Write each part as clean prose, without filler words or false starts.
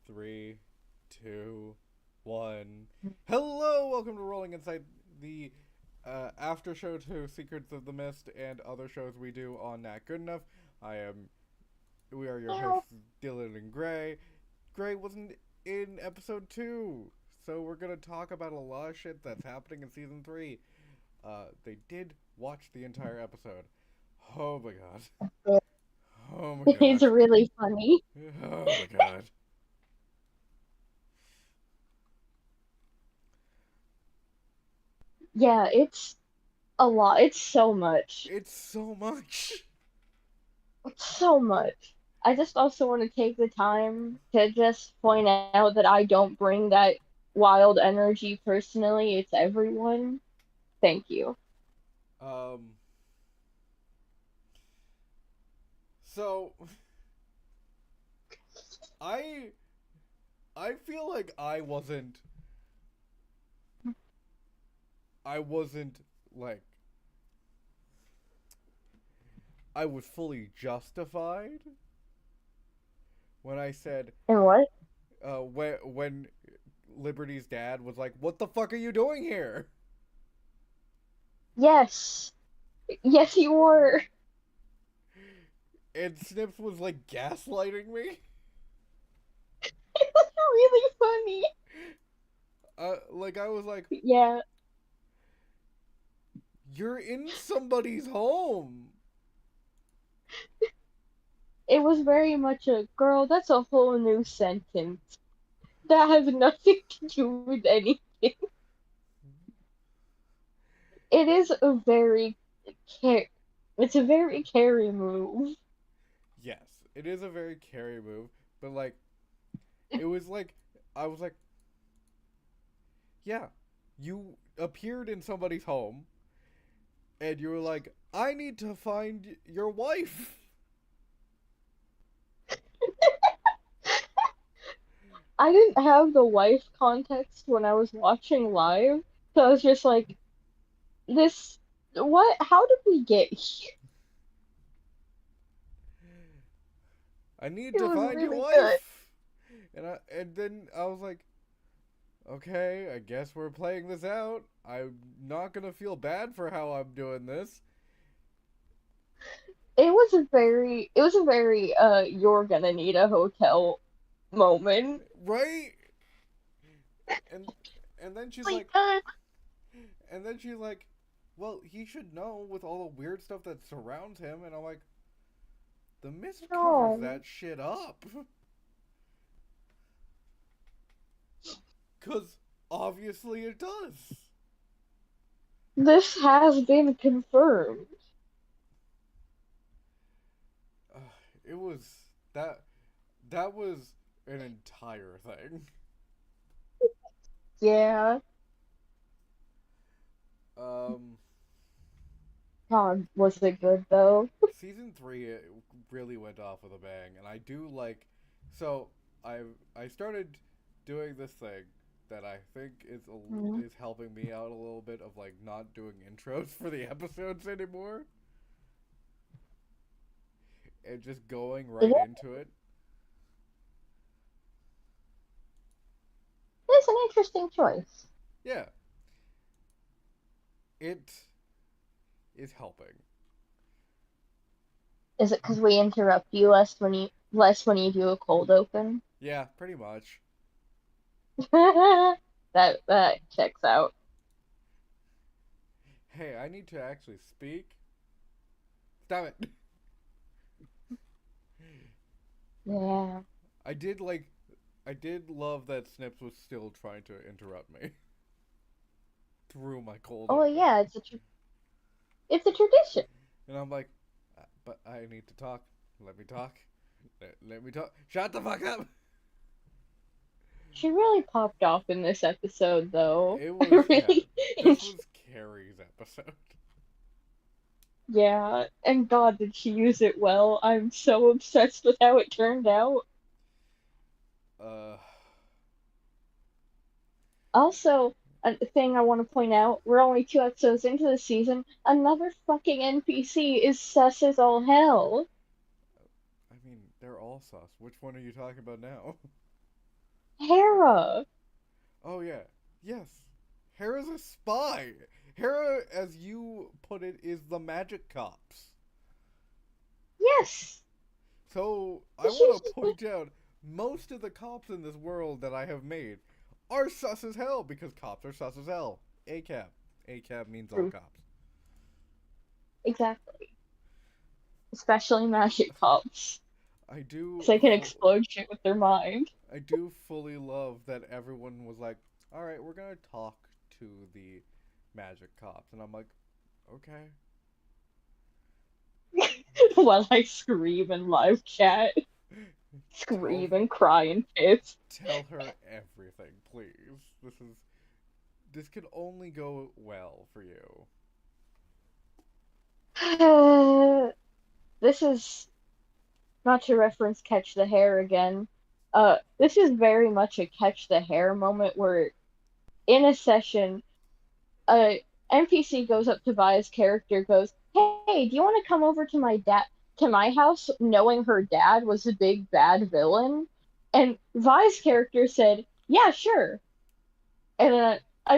Three, two, one. Hello, welcome to Rolling Inside the after show to Secrets of the Mist and other shows we do on Not Good Enough. We are your Meow. hosts, Dylan and Gray. Gray wasn't in episode 2, so we're gonna talk about a lot of shit that's happening in season 3. They did watch the entire episode. Oh my god. Oh my It's god. really funny. Oh my god. Yeah, it's a lot. It's so much. It's so much. It's so much. I just also want to take the time to just point out that I don't bring that wild energy personally. It's everyone. Thank you. Um, so I I feel like I wasn't like I was fully justified when I said And what? when Liberty's dad was like, "What the fuck are you doing here?" Yes. Yes, you were. And Snips was like gaslighting me. It was really funny. Like I was like, Yeah, "You're in somebody's home." it was very much a girl. That's a whole new sentence. That has nothing to do with anything. It is a very care. It's a very carry move. Yes, it is a very carry move, but like it was like I was like, yeah, you appeared in somebody's home and you were like, I need to find your wife. I didn't have the wife context when I was watching live, so I was just like, "This, what? How did we get here?" I need It to was find your really good. wife. And then I was like, okay, I guess we're playing this out. I'm not gonna feel bad for how I'm doing this, It was a very you're gonna need a hotel moment. right? And and then she's Like, like, and then she's like, well, he should know with all the weird stuff that surrounds him. And I'm like, the mist covers no, that shit up. Because obviously it does. this has been confirmed. Uh, it was that that was an entire thing. Yeah, Um, God, was it good though? season 3 it really went off with a bang, and I do like. So I started doing this thing that I think Mhm. is helping me out a little bit of like not doing intros for the episodes anymore and just going It right into it. is an interesting choice. Yeah, it is helping. Is it because we interrupt you less when you do a cold open? Yeah, pretty much. That checks out. Hey, I need to actually speak. Stop it. Yeah. I did like I did love that Snips was still trying to interrupt me through my cold Oh open. yeah, it's a tradition. And I'm like, but I need to talk. Let me talk. Let me talk. Shut the fuck up. She really popped off in this episode though. It I was, yeah. really This was Carrie's episode. Yeah, and God did she use it well. I'm so obsessed with how it turned out. Uh, Also, a thing I want to point out, we're only 2 episodes into the season. Another fucking NPC is sus as all hell. I mean, they're all all sus. Which one are you talking about now? Hera. Oh yeah, yes. Hera's a spy. Hera, as you put it, is the magic cops. Yes. So I want to point out most of the cops in this world that I have made are sus as hell because cops are sus as hell. ACAB. ACAB means all cops. Exactly. Especially magic cops. I Because do they can explode shit with their mind. I do fully love that everyone was like, "All right, we're gonna talk to the magic cops," and I'm like, "Okay." While I scream in live chat. tell Scream and cry and piss. tell her everything, please. This could only go well for you. This is not to reference Catch the Hare again. This is very much a Catch the Hare moment where in a session, a NPC goes up to Vi's character, goes, "Hey, do you want to come over to my house?" Knowing her dad was a big bad villain, and Vi's character said, "Yeah, sure." And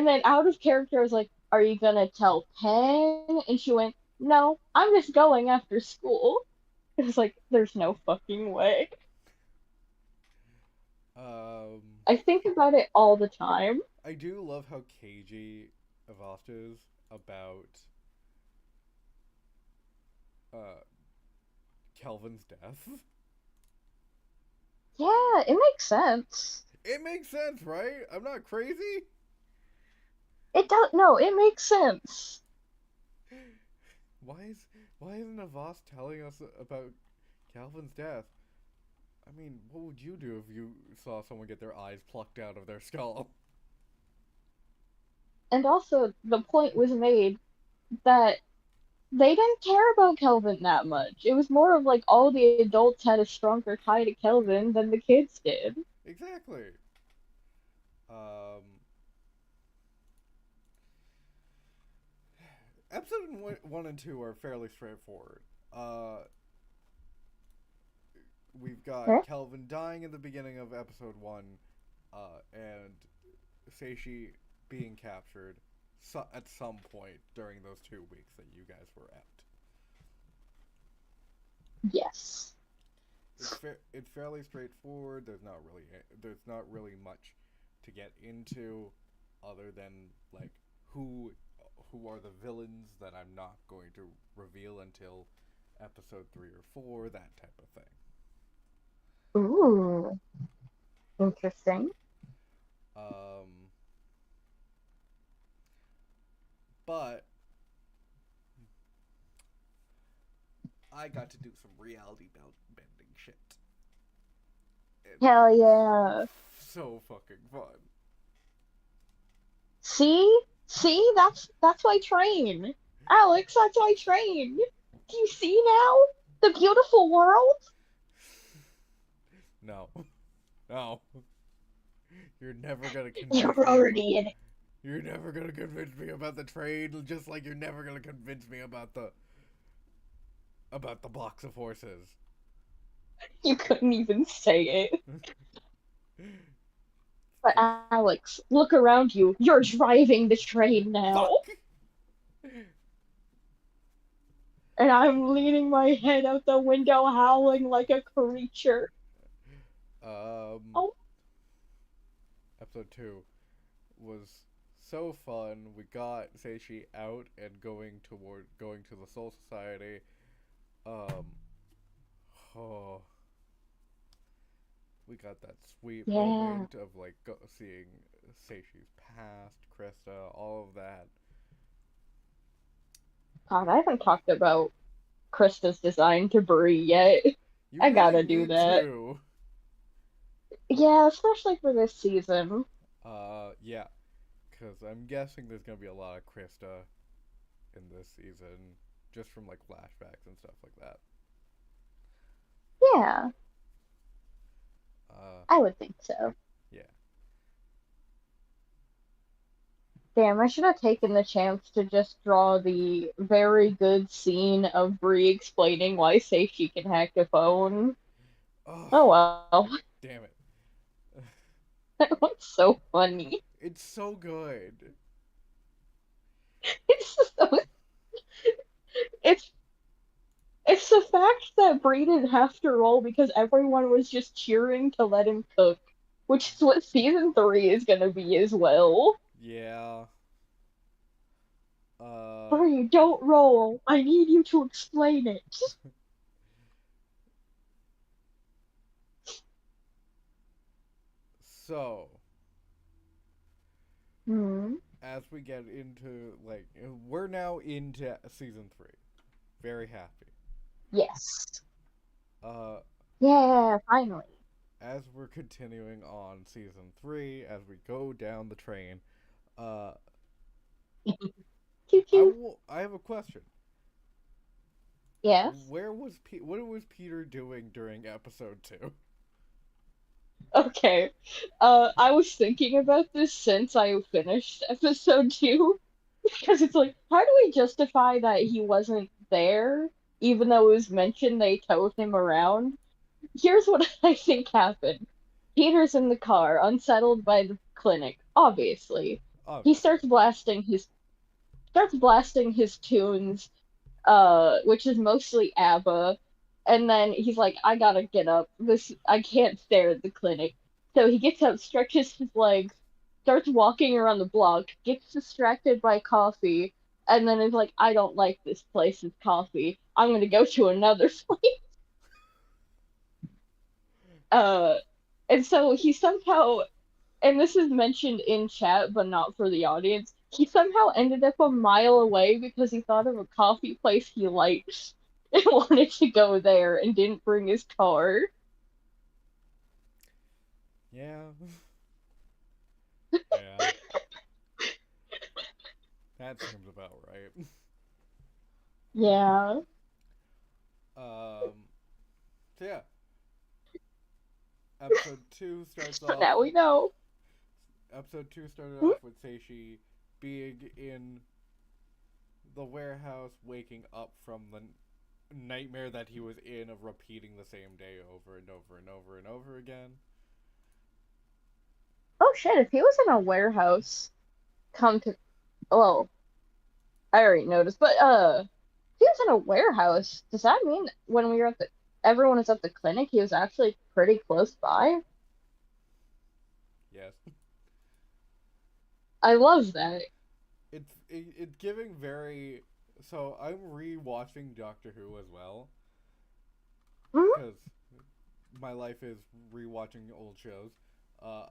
then out of character, I was like, "Are you gonna tell Pen?" And she went, "No, I'm just going after school." It was like, "There's no fucking way." Um, I think about it all the time. I do love how cagey Avast is about uh Kelvin's death. Yeah, it makes sense. It makes sense, right? I'm not crazy. It does. No, it makes sense. Why is why isn't Avast telling us about Calvin's death? I mean, what would you do if you saw someone get their eyes plucked out of their skull? And also, the point was made that they didn't care about Kelvin that much. It was more of like all the adults had a stronger tie to Kelvin than the kids did. Exactly. Um, episode one and two are fairly straightforward. We've got Huh? Kelvin dying in the beginning of episode one, and Seishi being captured at some point during those 2 weeks that you guys were out. Yes. It's fairly straightforward. There's not really much to get into, other than like who who are the villains that I'm not going to reveal until episode 3 or 4, that type of thing. Ooh, interesting. Um, but I got to do some reality bending shit. Hell yeah. So fucking fun. See? See? That's why I train. Alex, that's why I train. Do you see now? The beautiful world? No. No. You're never gonna You're convince me about. already in it. You're never gonna convince me about the trade, just like you're never gonna convince me about the box of horses. You couldn't even say it. But It's Alex, look around you. You're driving the train now. fuck. And I'm leaning my head out the window, howling like a creature. Um, Oh, episode 2 was so fun. We got Seishi out and going to the Soul Society. Um, oh, we got that sweet yeah. moment of like seeing Seishi's past, Krista, all of that. God, I haven't talked about Krista's design to Brie yet. You I really gotta do need that. to. Yeah, especially for this season. Yeah, because I'm guessing there's gonna be a lot of Krista in this season, just from like flashbacks and stuff like that. Yeah, Uh, I would think so. yeah. Damn, I should have taken the chance to just draw the very good scene of Brie explaining why Safety can hack a phone. Oh, Oh well. damn it. That was so funny. It's so good. It's so it's it's the fact that Brie didn't have to roll because everyone was just cheering to let him cook, which is what season 3 is gonna be as well. Yeah. Uh, Brie, don't roll. I need you to explain it. so, Hmm. as we get into, like, we're now into season 3. Very happy. Yes. Uh, Yeah, finally. as we're continuing on season 3, as we go down the train, uh, Choo choo. I have a question. Yes. What was Peter doing during episode 2? Okay. I was thinking about this since I finished episode 2 because it's like, how do we justify that he wasn't there, even though it was mentioned they towed him around? Here's what I think happened. Peter's in the car, unsettled by the clinic, obviously. He Obviously. starts blasting his tunes, which is mostly ABBA. And then he's like, I gotta get up. I can't stare at the clinic. So he gets up, stretches his legs, starts walking around the block, gets distracted by coffee, and then is like, I don't like this place's coffee. I'm gonna go to another place. Uh, and so he somehow, and this is mentioned in chat, but not for the audience, he somehow ended up a mile away because he thought of a coffee place he liked and wanted to go there and didn't bring his car. Yeah. Yeah. That seems about right. Yeah. Um, so yeah, episode 2 starts So off. now we know. Episode 2 started Hmm? off with Seishi being in the warehouse, waking up from the nightmare that he was in of repeating the same day over and over and over and over again. Oh shit, if he was in a warehouse, come to. Well, I already noticed, but if he was in a warehouse, does that mean when we were at the. Everyone is at the clinic, he was actually pretty close by? Yes. I love that. It's giving very. So I'm rewatching Doctor Who as well Mhm. because my life is rewatching old shows. Uh,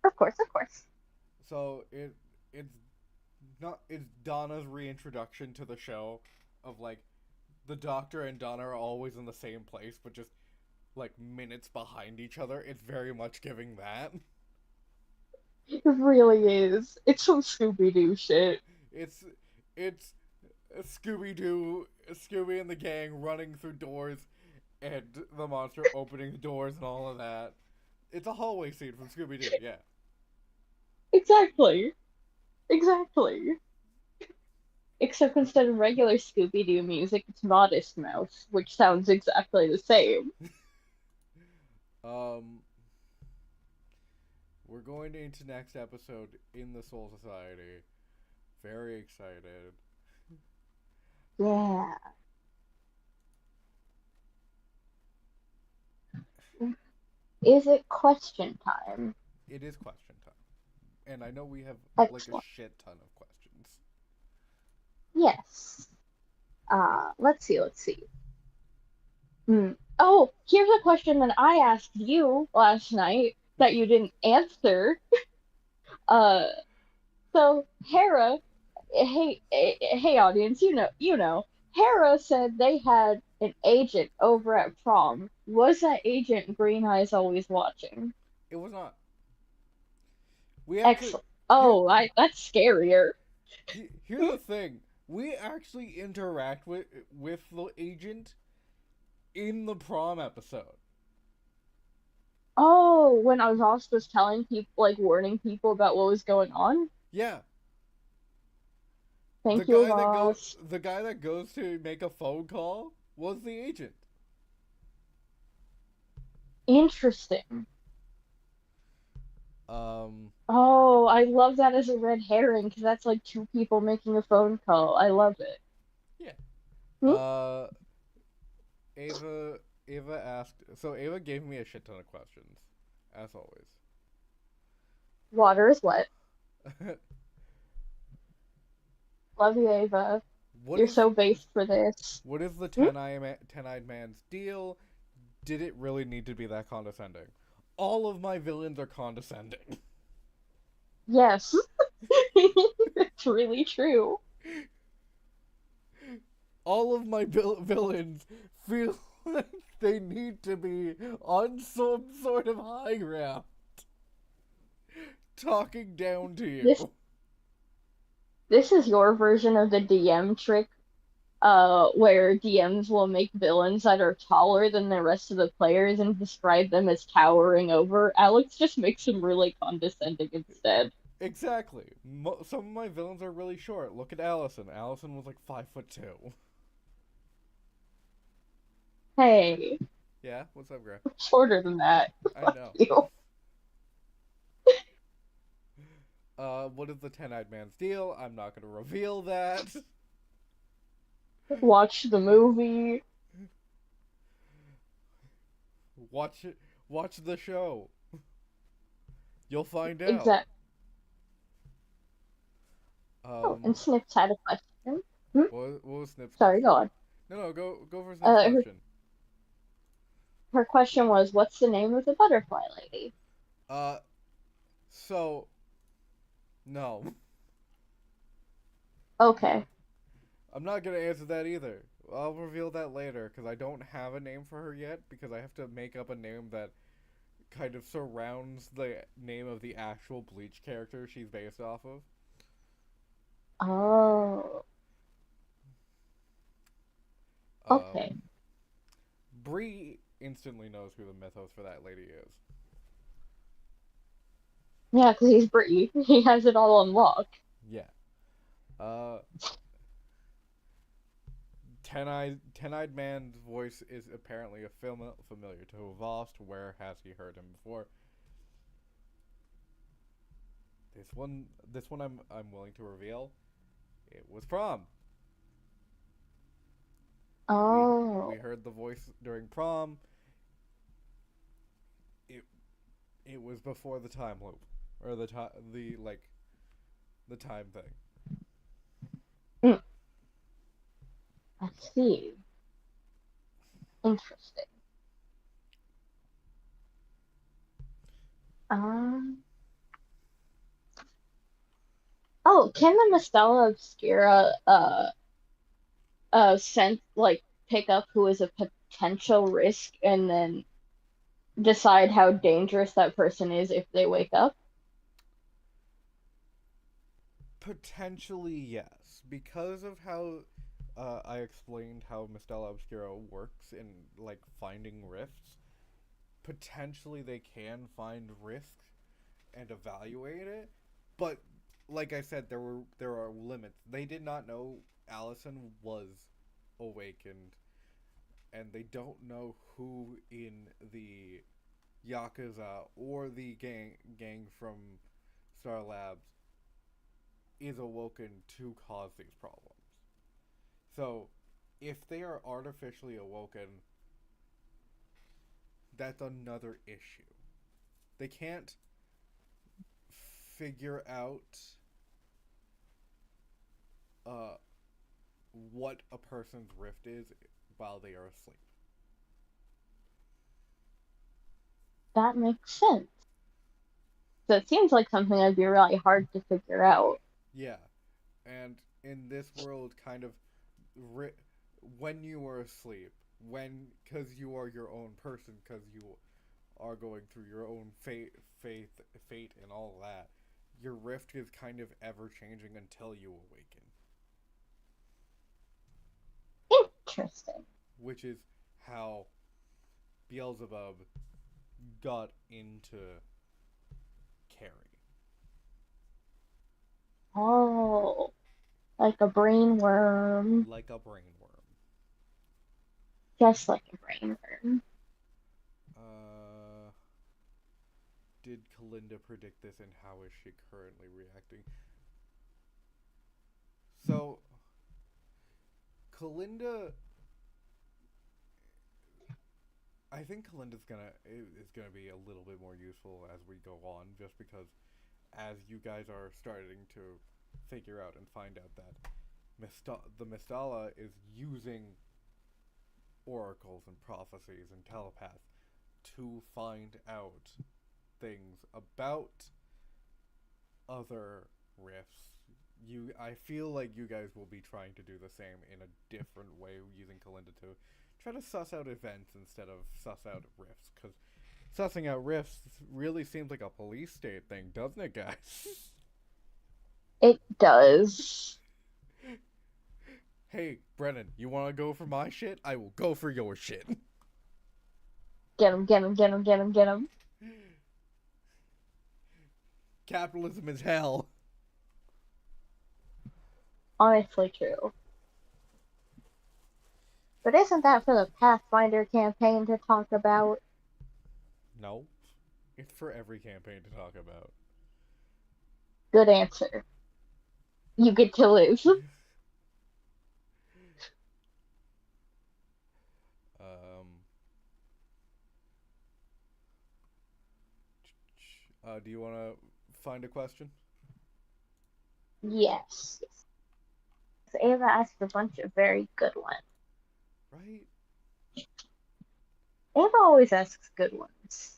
Of course, of course. so it's not it's Donna's reintroduction to the show of like the Doctor and Donna are always in the same place, but just like minutes behind each other. It's very much giving that. It really is. It's some Scooby Doo shit. It's it's Scooby and the gang running through doors, and the monster opening the doors and all of that. It's a hallway scene from Scooby Doo. Yeah. Exactly. Exactly. Except instead of regular Scooby Doo music, it's Modest Mouse, which sounds exactly the same. Um, we're going into next episode in the Soul Society. Very excited. Yeah. Is it question time? It is question time, and I know we have like a Excellent. shit ton of questions. Yes. Let's see, let's see. Oh, here's a question that I asked you last night that you didn't answer. Uh, so Hera, hey audience, Hera said they had an agent over at prom. Was that agent Green Eyes always watching? It was not. We actually Excellent. here Oh, that's scarier. here's the thing. We actually interact with the agent in the prom episode. Oh, when Oz was telling people, like warning people about what was going on. Yeah, Thank you, Oz. the guy that goes to make a phone call was the agent. Interesting. Um, Oh, I love that as a red herring because that's like two people making a phone call. I love it. yeah. Hmm? Uh, Ava Ava asked. So Ava gave me a shit ton of questions, as always. Water is wet. Love you, Ava. what You're is so based for this. what is the Hmm? ten-eyed man's deal? Did it really need to be that condescending? All of my villains are condescending. Yes. It's really true. All of my villains feel like they need to be on some sort of high ground, talking down to This you. this is your version of the DM trick, where DMs will make villains that are taller than the rest of the players and describe them as towering over. Alex just makes them really condescending instead. Exactly. Some of my villains are really short. Look at Allison. Allison was like 5'2". Hey, Yeah, what's up, Greg? shorter than that. I Fuck know. you. What is the ten-eyed man's deal? I'm not gonna reveal that. Watch the movie. Watch it. Watch the show. You'll find out. Exact. Oh, and Um, Snips had a question. Hmm? what was Snip's Sorry, go question? on. No, go for Snip's Uh, her, question. her question was, "What's the name of the butterfly lady?" Uh, so no, Okay. I'm not gonna answer that either. I'll reveal that later because I don't have a name for her yet because I have to make up a name that kind of surrounds the name of the actual Bleach character she's based off of. Oh, Um, okay. Bree instantly knows who the mythos for that lady is. Yeah, because he's Britty. He has it all unlocked. Yeah. Uh, Ten-eyed man's voice is apparently a familiar to Vost. Where has he heard him before? This one, I'm willing to reveal. It was prom. We we Oh, heard the voice during prom. It it was before the time loop, or the time thing. mm, I see. Interesting. Um. Oh, can the Mistella Obscura send like pick up who is a potential risk and then decide how dangerous that person is if they wake up? Potentially yes, because of how I explained how Mistella Obscura works in like finding rifts. Potentially they can find risk and evaluate it, but like I said, there are limits. They did not know Allison was awakened, and they don't know who in the Yakuza or the gang from Star Labs is awoken to cause these problems. So, if they are artificially awoken, that's another issue. They can't figure out uh, what a person's rift is while they are asleep. That makes sense. So it seems like something that'd be really hard to figure out. Yeah, and in this world, kind of, ri- when you are asleep, because you are your own person, because you are going through your own fate, and all that, your rift is kind of ever changing until you awaken, Interesting. which is how Beelzebub got into Carrie. Oh, like a brain worm. Like a brainworm. Just like a brain worm. did Kalinda predict this, and how is she currently reacting? So, Kalinda, I think Kalinda's gonna is gonna be a little bit more useful as we go on, just because as you guys are starting to figure out and find out that the Mistala is using oracles and prophecies and telepaths to find out things about other rifts. I feel like you guys will be trying to do the same in a different way using Kalinda to try to suss out events instead of suss out rifts, because sussing out rifts really seems like a police state thing, doesn't it, guys? It does. Hey, Brennan, you want to go for my shit? I will go for your shit. Get him, get him, get him, get him, get him. Capitalism is hell. Honestly true. But isn't that for the Pathfinder campaign to talk about? No. It's for every campaign to talk about. Good answer. You get to lose. Do you want to find a question? Yes. So Ava asked a bunch of very good ones. Right? Ava always asks good ones.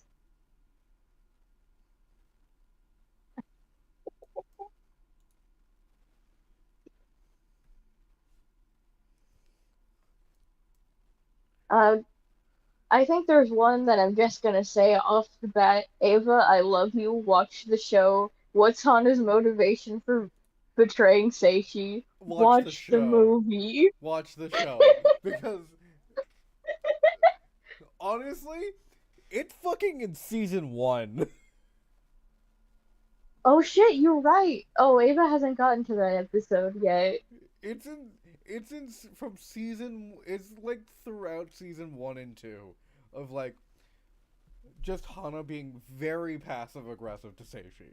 I think there's one that I'm just gonna say off the bat. Ava, I love you. Watch the show. What's Hana's motivation for betraying Seishi? Watch the Watch the show. movie. Watch the show. Because, honestly, it's fucking in season 1. Oh shit, you're right. Oh, Ava hasn't gotten to that episode yet. It's in from season, it's like throughout season 1 and 2 of like just Hana being very passive aggressive to Seishi.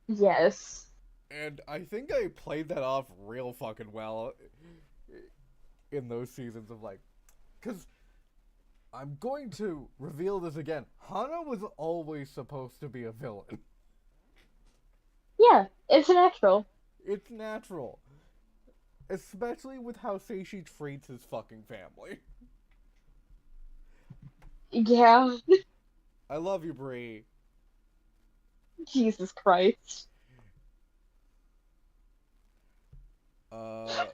Yes. And I think I played that off real fucking well in those seasons of like, cuz I'm going to reveal this again. Hana was always supposed to be a villain. Yeah, it's natural. It's natural. Especially with how Seishi treats his fucking family. Yeah. I love you, Bree. Jesus Christ. Uh,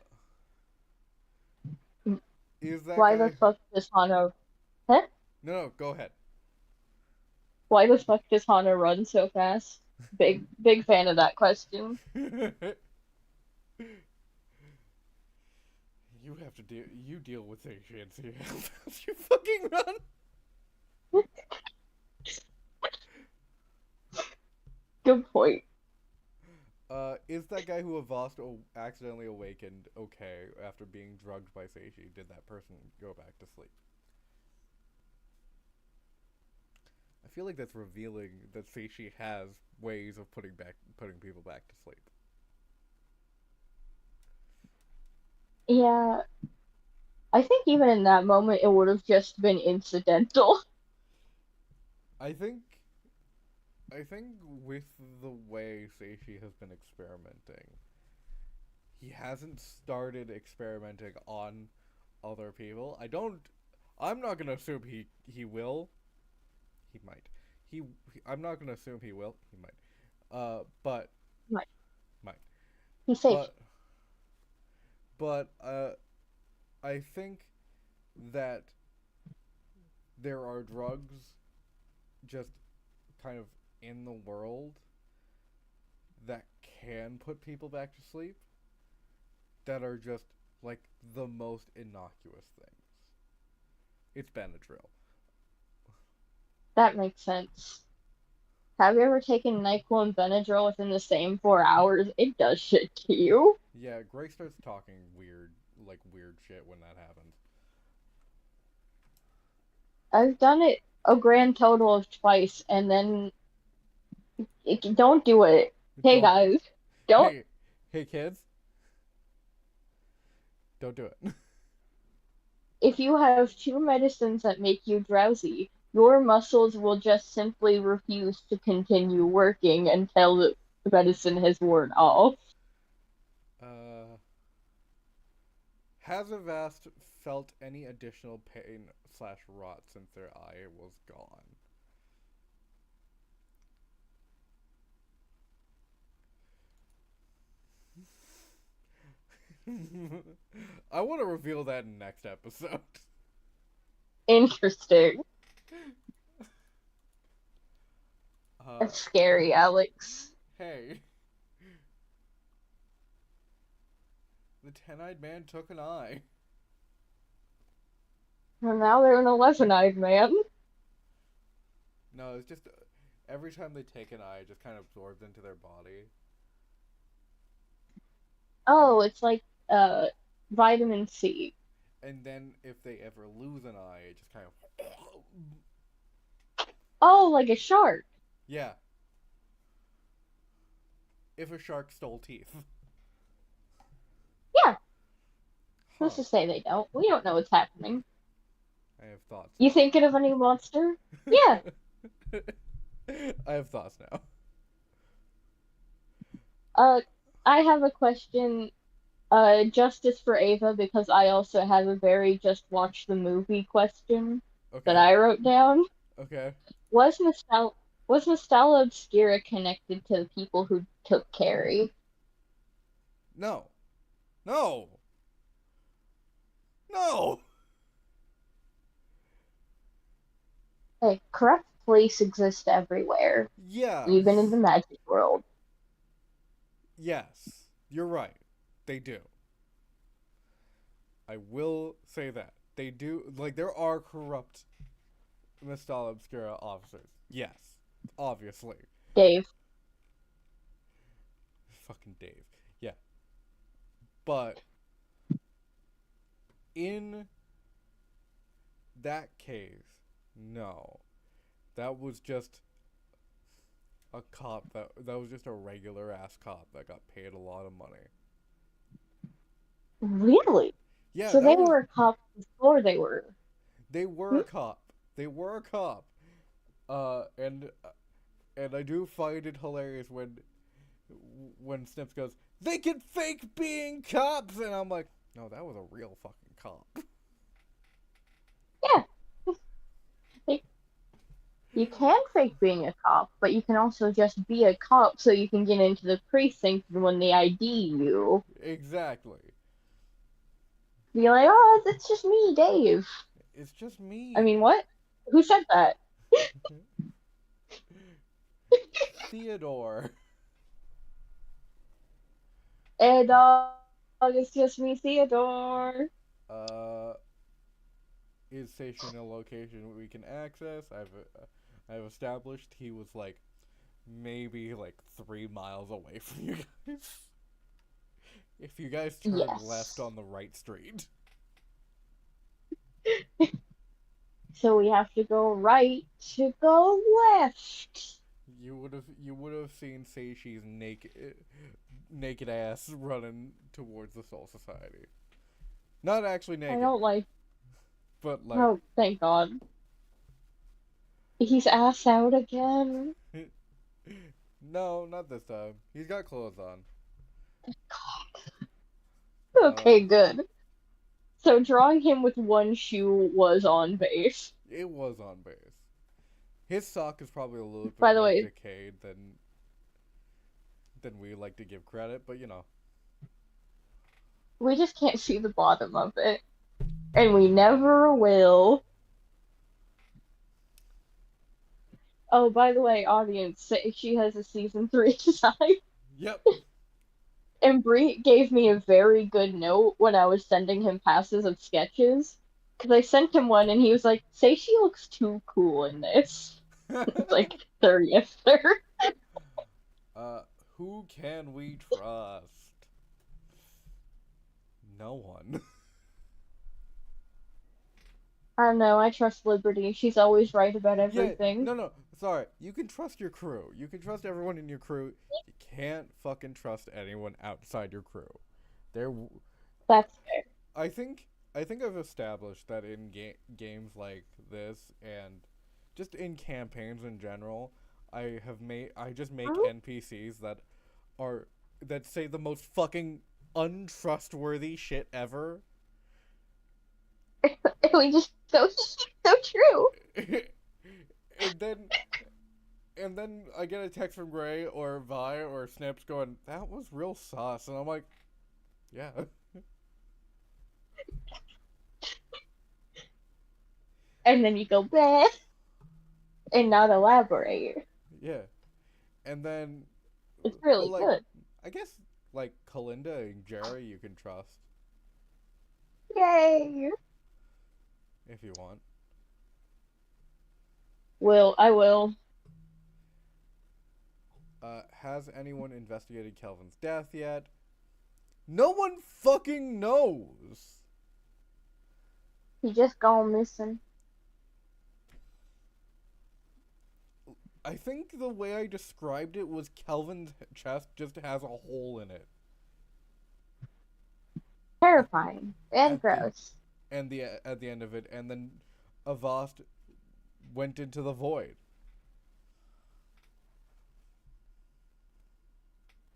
is that Why the guy? fuck does Hana... Huh? No, go ahead. Why the fuck does Hana run so fast? Big fan of that question. You have to deal. You deal with Seishi and see how fast you fucking run. Good point. Is that guy who Avast accidentally awakened okay after being drugged by Seishi? Did that person go back to sleep? I feel like that's revealing that Seishi has ways of putting people back to sleep. Yeah, I think even in that moment it would have just been incidental. I think I think with the way Seishi has been experimenting, he hasn't started experimenting on other people. I'm not gonna assume he will. He might. I'm not gonna assume he will. He might. But Right. might. He's safe. But I think that there are drugs just kind of in the world that can put people back to sleep that are just like the most innocuous things. It's Benadryl. That makes sense. Have you ever taken NyQuil and Benadryl within the same 4 hours? It does shit to you. Yeah, Greg starts talking weird shit when that happens. I've done it a grand total of twice, and then don't do it. Hey Don't. guys, don't. Hey, hey kids, don't do it. If you have two medicines that make you drowsy, your muscles will just simply refuse to continue working until the medicine has worn off. uh, has Avast felt any additional pain slash rot since their eye was gone? I want to reveal that in next episode. Interesting. Uh, That's scary, Alex. hey, the ten-eyed man took an eye. And now they're an 11-eyed man. No, it's just every time they take an eye, it just kind of absorbs into their body. And Oh, it's like uh vitamin C. and then if they ever lose an eye, it just kind of Oh, like a shark. yeah. If a shark stole teeth, Yeah, who's huh? to say they don't? We don't know what's happening. I have thoughts You thinking of any monster? Yeah. now. I have thoughts now. Uh, I have a question. Justice for Ava, because I also have a very just watch the movie question that Okay, I wrote down. okay. Was Nostala Obscura connected to the people who took Carrie? No, no, no. A corrupt place exists everywhere, even in Yes, the magic world. yes. You're right. They do. I will say that they do. Like there are corrupt Mistala Obscura officers. Yes, obviously. Dave. Fucking Dave. Yeah, but in that case, no. That was just a cop that was just a regular ass cop that got paid a lot of money. Really? Yeah, So that they was were a cop before they were. they were Hmm? a cop. They were a cop. And I do find it hilarious when Snips goes, "They can fake being cops," and I'm like, "No, that was a real fucking cop." Yeah. They, you can fake being a cop, but you can also just be a cop so you can get into the precinct when they ID you. Exactly. Be like, oh, that's just me, Dave. It's just I mean, me. what? Who said that? Theodore. Hey, dog, it's just me, Theodore. Uh, is station a location we can access? I've established he was like maybe like 3 miles away from you guys. If you guys turn left Yes. on the right street, So we have to go right to go left. you would have seen Seishi's naked ass running towards the Soul Society. Not actually I naked, don't like. but like Oh, thank God. He's ass out again. no, not this time. He's got clothes on. Okay, Uh, good. So drawing him with one shoe was on base. it was on base. His sock is probably a little bit By the more way, decayed than we like to give credit, but you know. we just can't see the bottom of it. And we never will. Oh, by the way, audience, she has a season 3 design. Yep. And Bree gave me a very good note when I was sending him passes of sketches. Because I sent him one and he was like, say she looks too cool in this. It's like, sir, yes, sir. uh, who can we trust? No one. I don't know, I trust Liberty. She's always right about Yeah, everything. no, no, sorry. You can trust your crew. You can trust everyone in your crew. You can't fucking trust anyone outside your crew. They're. That's fair. I think. I think I've established that in games like this and just in campaigns in general, I just make Mhm. NPCs are that say the most fucking untrustworthy shit ever. And we just go, so true. and then and then I get a text from Gray or Vi or Snips going, "That was real sus," and I'm like, "Yeah, And then you go, bleh, and not elaborate. yeah." And then, It's but really like, good. I guess like Kalinda and Jerry you can trust Yay! if you want. I will. Has anyone investigated Kelvin's death yet? No one fucking knows. He just gone missing. I think the way I described it was Kelvin's chest just has a hole in it. At Terrifying and at the gross. at the end of it, and then Avast went into the void.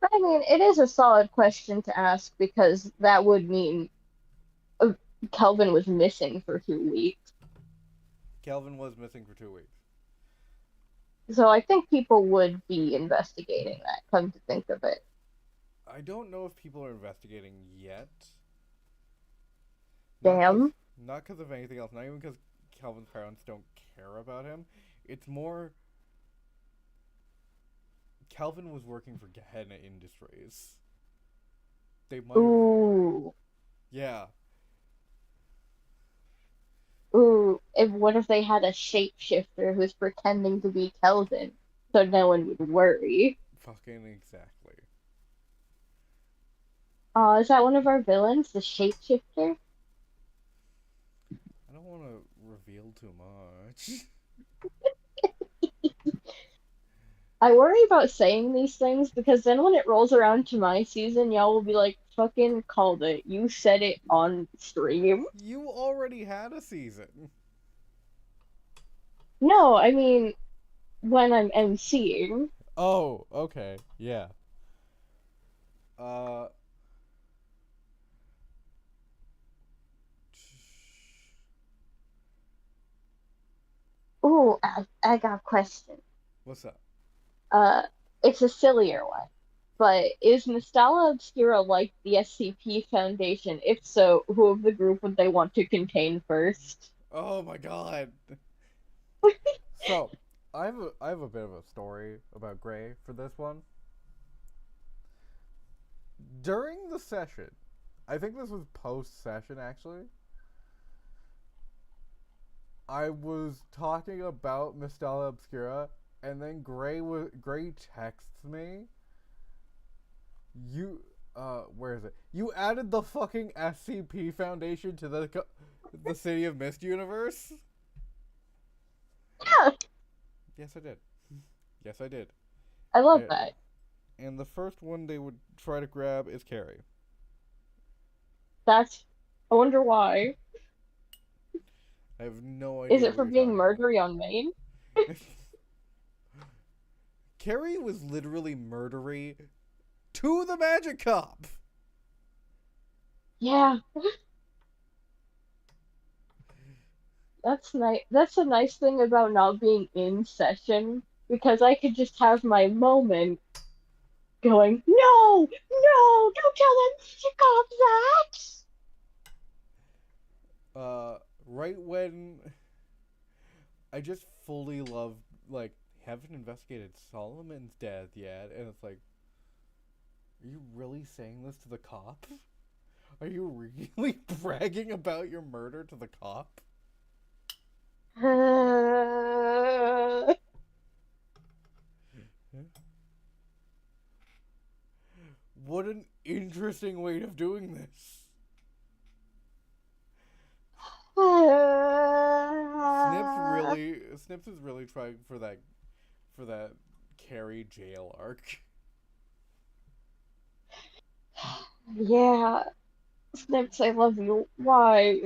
But I mean, it is a solid question to ask because that would mean uh, Kelvin was missing for 2 weeks. Kelvin was missing for 2 weeks. So I think people would be investigating that, come to think of it. I don't know if people are investigating yet. Damn. Not because of anything else. Not even because Kelvin's parents don't care about him. It's more Kelvin was working for Gehenna Industries. They might have. Ooh. Yeah. Ooh. What if they had a shapeshifter who's pretending to be Kelvin so no one would worry? Fucking exactly. Is that one of our villains, the shapeshifter? I don't want to reveal too much. I worry about saying these things because then when it rolls around to my season, y'all will be like, fucking called it. You said it on stream. You already had a season. No, I mean, when I'm MCing. Oh, okay. Yeah. Uh. Ooh, I got a question. What's up? Uh, it's a sillier one. But is Nostala Obscura like the SCP Foundation? If so, who of the group would they want to contain first? Oh my god. So, I have a bit of a story about Gray for this one. During the session, I think this was post session actually. I was talking about Mistella Obscura, and then Gray texts me. You where is it? You added the fucking SCP Foundation to the City of Mist universe? Yeah, Yes, I did. Yes, I did. I love And, that. and the first one they would try to grab is Carrie. That's. I wonder why. I have no Is idea it what for you're being talking about. murdery on main? Carrie was literally murdery to the magic cop. Yeah, that's nice. That's a nice thing about not being in session because I could just have my moment going, no, no, don't tell them to cop that. Uh, right when I just fully love like haven't investigated Solomon's death yet, and it's like, are you really saying this to the cop? Are you really bragging about your murder to the cop? What an interesting way of doing this. really trying for that Carrie jail arc. Yeah, Snips, I love you. Why?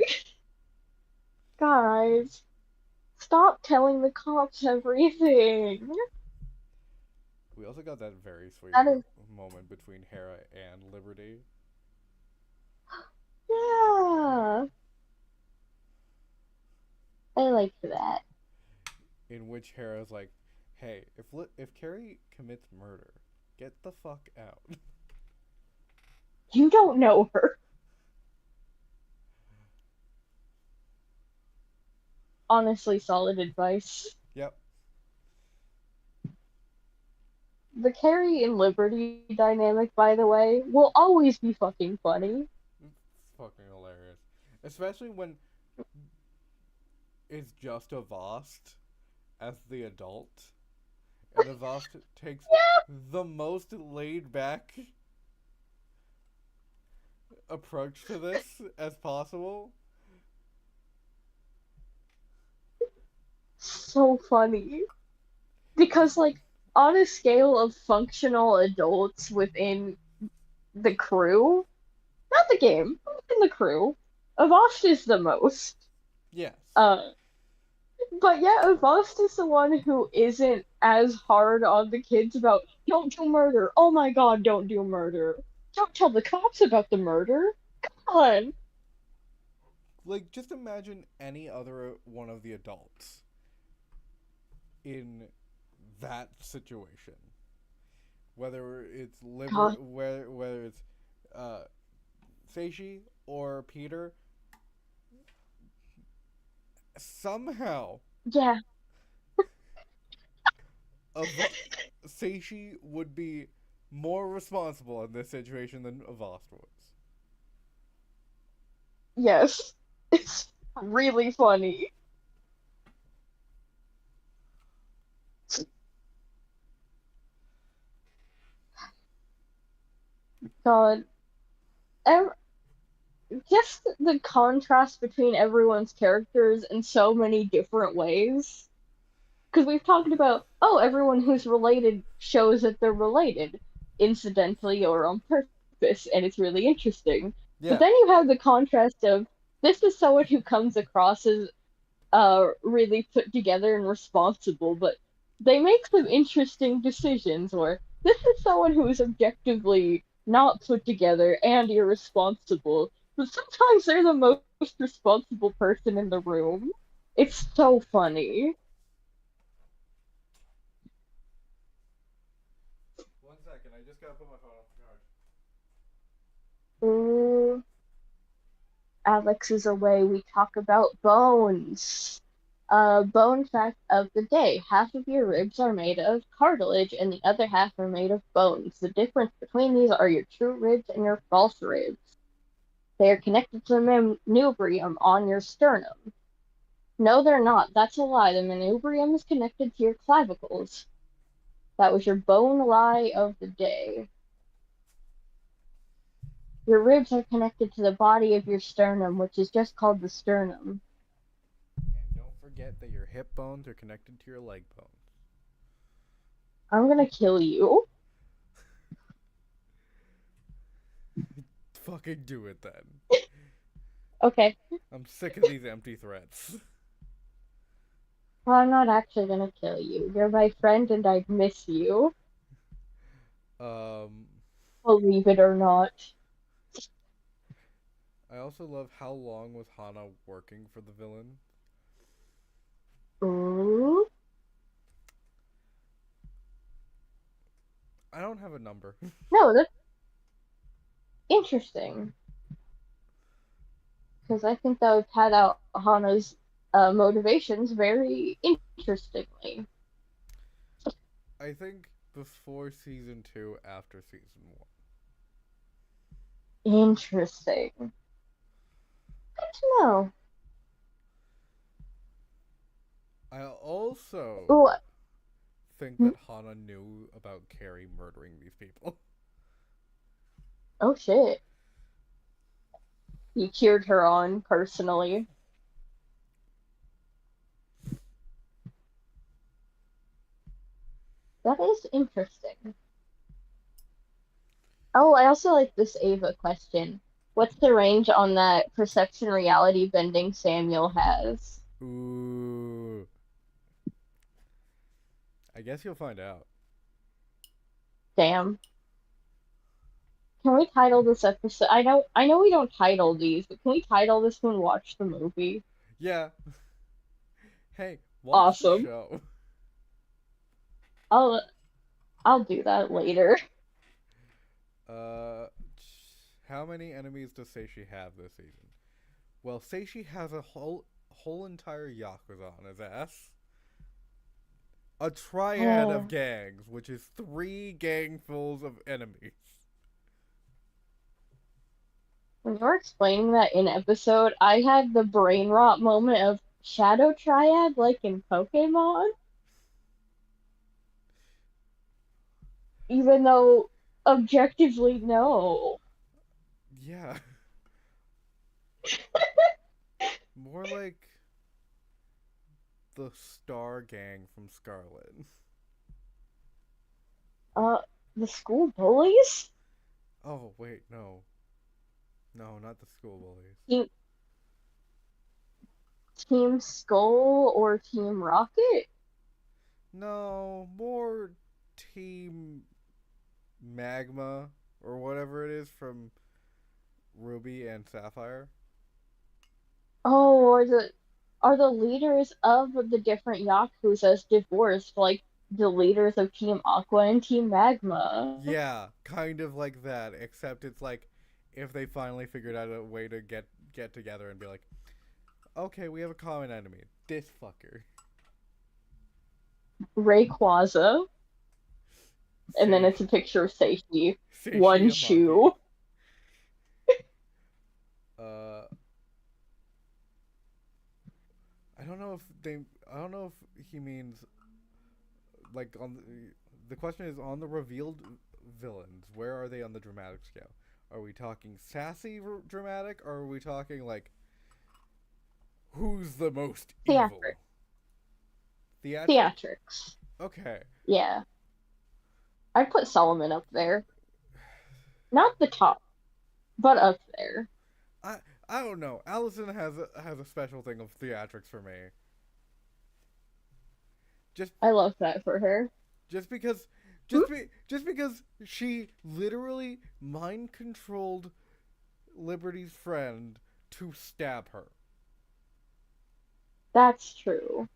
Guys, stop telling the cops everything. We also got that very sweet That is, moment between Hera and Liberty, yeah, I like that. in which Hera's like, "Hey, if Carrie commits murder, get the fuck out." You don't know her. Honestly, solid advice. Yep, The Carrie and Liberty dynamic, by the way, will always be fucking funny. it's fucking hilarious, especially when it's just Avast as the adult, and Avast takes Yeah, the most laid back approach to this as possible. so funny. Because, like, on a scale of functional adults within the crew, not the game, in the crew, Avast is the most. Yes. Uh, but yeah, Avast is the one who isn't as hard on the kids about don't do murder. Oh my god, don't do murder. Don't tell the cops about the murder. Come on. Like, just imagine any other one of the adults in that situation. Whether it's God, whether it's uh, Seishi or Peter, somehow yeah, Ava- Seishi would be more responsible in this situation than Avast was. yes. It's really funny. God, ev- just the contrast between everyone's characters in so many different ways. Because we've talked about, oh, everyone who's related shows that they're related, incidentally or on purpose, and it's really interesting. But Yeah, then you have the contrast of this is someone who comes across as really put together and responsible, but they make some interesting decisions. Or this is someone who is objectively not put together and irresponsible, but sometimes they're the most responsible person in the room. It's so funny. 1 second, I just gotta put my phone on charge. Ooh, Alex is away. We talk about bones. Bone fact of the day. Half of your ribs are made of cartilage and the other half are made of bones. The difference between these are your true ribs and your false ribs. They are connected to the manubrium on your sternum. No, they're not. That's a lie. The manubrium is connected to your clavicles. That was your bone lie of the day. Your ribs are connected to the body of your sternum, which is just called the sternum. And don't forget that your hip bones are connected to your leg bones. I'm gonna kill you. Fucking do it then. Okay. I'm sick of these empty threats. Well, I'm not actually gonna kill you. You're my friend and I'd miss you, um, believe it or not. I also love how long was Hana working for the villain. Ooh. I don't have a number. No, that's interesting. Because I think that would pad out Hana's motivations very interestingly. I think before season 2, after season 1. Interesting. Good to know. I also Ooh, think hmm? that Hana knew about Carrie murdering these people. Oh shit. He cheered her on personally. That is interesting. Oh, I also like this Ava question. What's the range on that perception reality bending Samuel has? Ooh. I guess you'll find out. Damn. Can we title this episode? I know we don't title these, but can we title this one Watch the Movie? Yeah. Hey, watch the Awesome. show. I'll I'll do that later. Uh, how many enemies does Seishi have this season? Well, Seishi has a whole entire yakuza on his ass. A triad of Oh, gangs, which is 3 gangfuls of enemies. when you were explaining that in episode, I had the brain rot moment of Shadow Triad like in Pokemon, even though objectively no. Yeah, more like the Star Gang from Scarlet. Uh, the school bullies? Oh, wait, no. No, not the school bullies. Team, Team Skull or Team Rocket? No, more Team Magma or whatever it is from Ruby and Sapphire. Oh, are the leaders of the different Yakuzas divorced, like the leaders of Team Aqua and Team Magma? Yeah, kind of like that, except it's like if they finally figured out a way to get together and be like, okay, we have a common enemy. This fucker. Rayquaza, and then Say it's a picture of Seishi. Seishi One a monkey. shoe. Uh I don't know if they I don't know if he means like on the question is on the revealed villains, where are they on the dramatic scale? Are we talking sassy dramatic, or are we talking like who's the most evil? Theatrics. Theatric? Theatrics. Okay. Yeah. I'd put Solomon up there. Not the top, but up there. I I don't know. Allison has a special thing of theatrics for me. Just I love that for her. just because Hmm? just because she literally mind controlled Liberty's friend to stab her. That's true.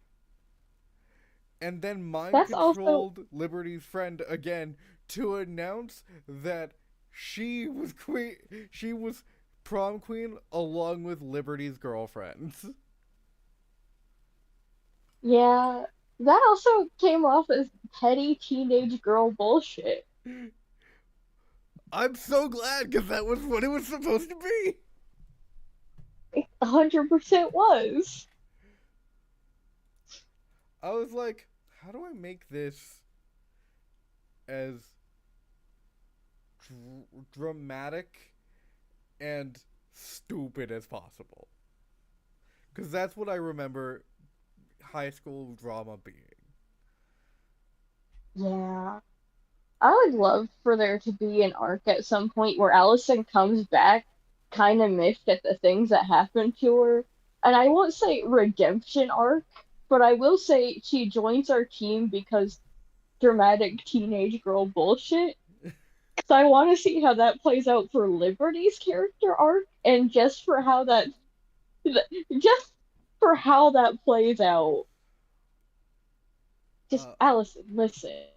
And then mind That's also, controlled Liberty's friend again to announce that she was prom queen along with Liberty's girlfriends. yeah, that also came off as petty teenage girl bullshit. I'm so glad because that was what it was supposed to be. 100% was. I was like, how do I make this as dramatic and stupid as possible? Because that's what I remember high school drama being. Yeah. I would love for there to be an arc at some point where Allison comes back kind of miffed at the things that happened to her. And I won't say redemption arc, but I will say she joins our team because dramatic teenage girl bullshit. So I want to see how that plays out for Liberty's character arc and just for how that plays out. Just Uh, Allison, listen.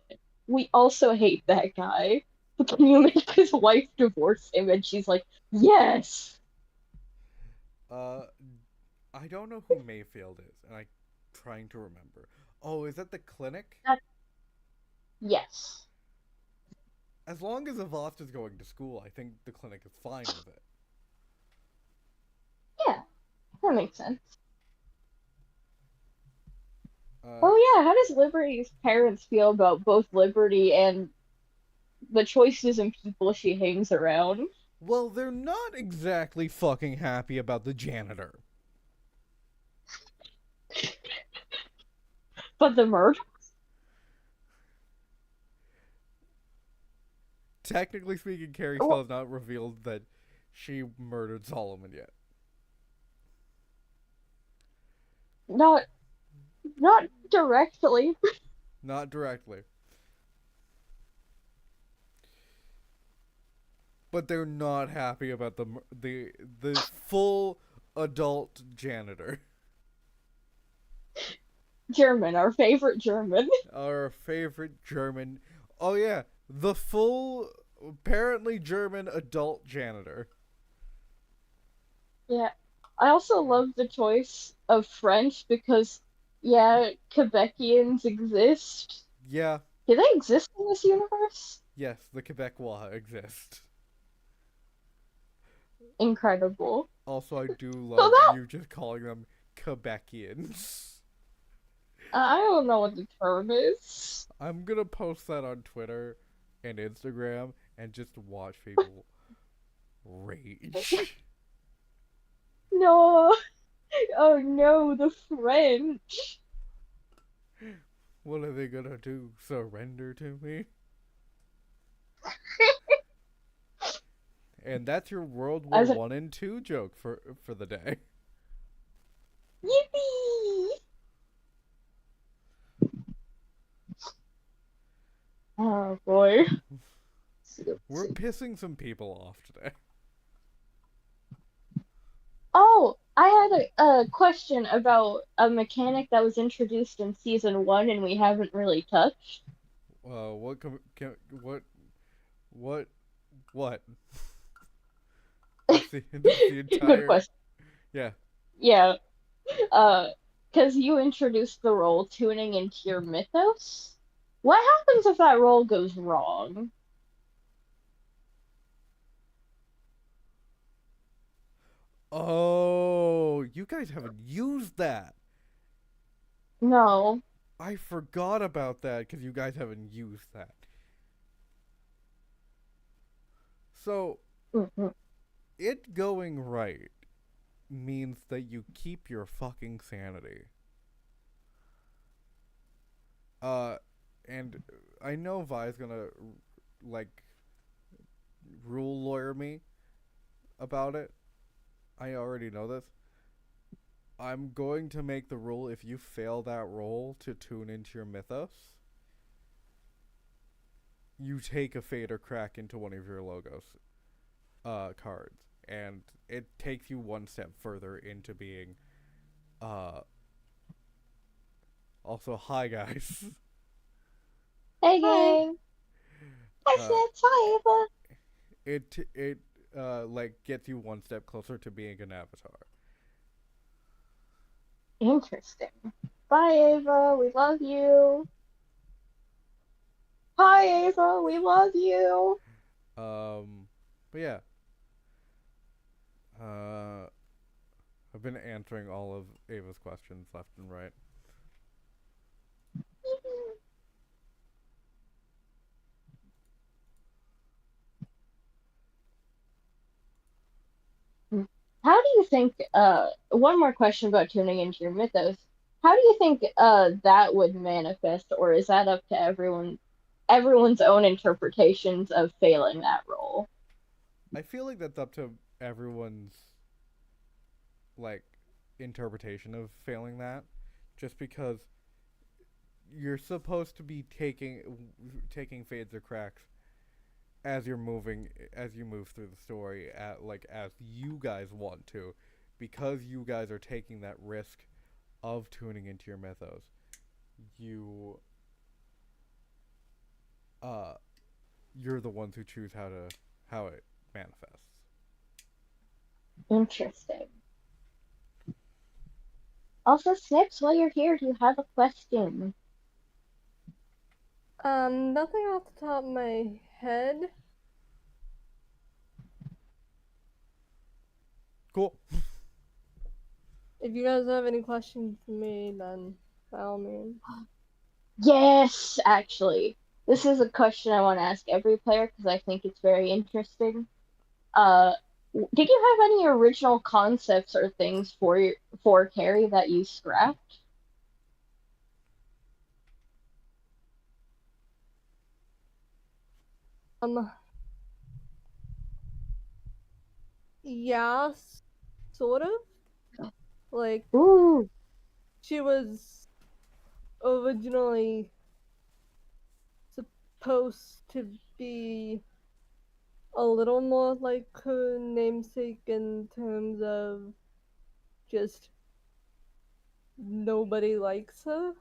We also hate that guy. But can you make his wife divorce him? And she's like, yes. uh, I don't know who Mayfield is, and I'm trying to remember. Oh, is that the clinic? That, yes. As long as Avast is going to school, I think the clinic is fine with it. Yeah, that makes sense. Uh, Oh yeah, how does Liberty's parents feel about both Liberty and the choices and people she hangs around? well, they're not exactly fucking happy about the janitor. But the murder? technically speaking, Carrie still Well, has not revealed that she murdered Solomon yet. not not directly. Not directly. But they're not happy about the full adult janitor. German, our favorite German. Our favorite German. Oh yeah, the full apparently German adult janitor. Yeah. I also love the choice of French because, yeah, Quebecians exist. Yeah, Do they exist in this universe? yes, the Quebecois exist. Incredible. Also, I do So love that you just calling them Quebecians. I don't know what the term is. I'm gonna post that on Twitter and Instagram and just watch people rage. No. Oh no, the French. What are they gonna do? Surrender to me? And that's your World War As a One and Two joke for the day. yippee! Oh boy. We're pissing some people off today. Oh, I had a question about a mechanic that was introduced in season one and we haven't really touched. What what what? That's the Good entire question. yeah. Yeah. Uh, because you introduced the role tuning into your mythos. What happens if that role goes wrong? Oh, you guys haven't used that. No. I forgot about that because you guys haven't used that. So Mhm. it going right means that you keep your fucking sanity. Uh, and I know Vi's gonna like rule lawyer me about it. I already know this. I'm going to make the rule if you fail that roll to tune into your mythos, you take a fade or crack into one of your logos cards. And it takes you one step further into being uh also hi guys. Hey Hi. gang. I Uh said hi, Ava. it like gets you one step closer to being an avatar. Interesting. Bye, Ava. We love you. Hi, Ava. We love you. But yeah, uh I've been answering all of Ava's questions left and right. How do you think, one more question about tuning into your mythos. How do you think that would manifest, or is that up to everyone's own interpretations of failing that role? I feel like that's up to everyone's like interpretation of failing that, just because you're supposed to be taking fades or cracks as you move through the story at like as you guys want to, because you guys are taking that risk of tuning into your mythos. You uh you're the ones who choose how it manifests. Interesting. Also, Snips, while you're here, do you have a question? Nothing off the top of my head. Cool. If you guys have any questions for me, then by all means. Yes, actually. This is a question I want to ask every player because I think it's very interesting. Uh, did you have any original concepts or things for Carrie that you scrapped? Um, Yeah, sort of. Like, Ooh, she was originally supposed to be a little more like her namesake in terms of just nobody likes her,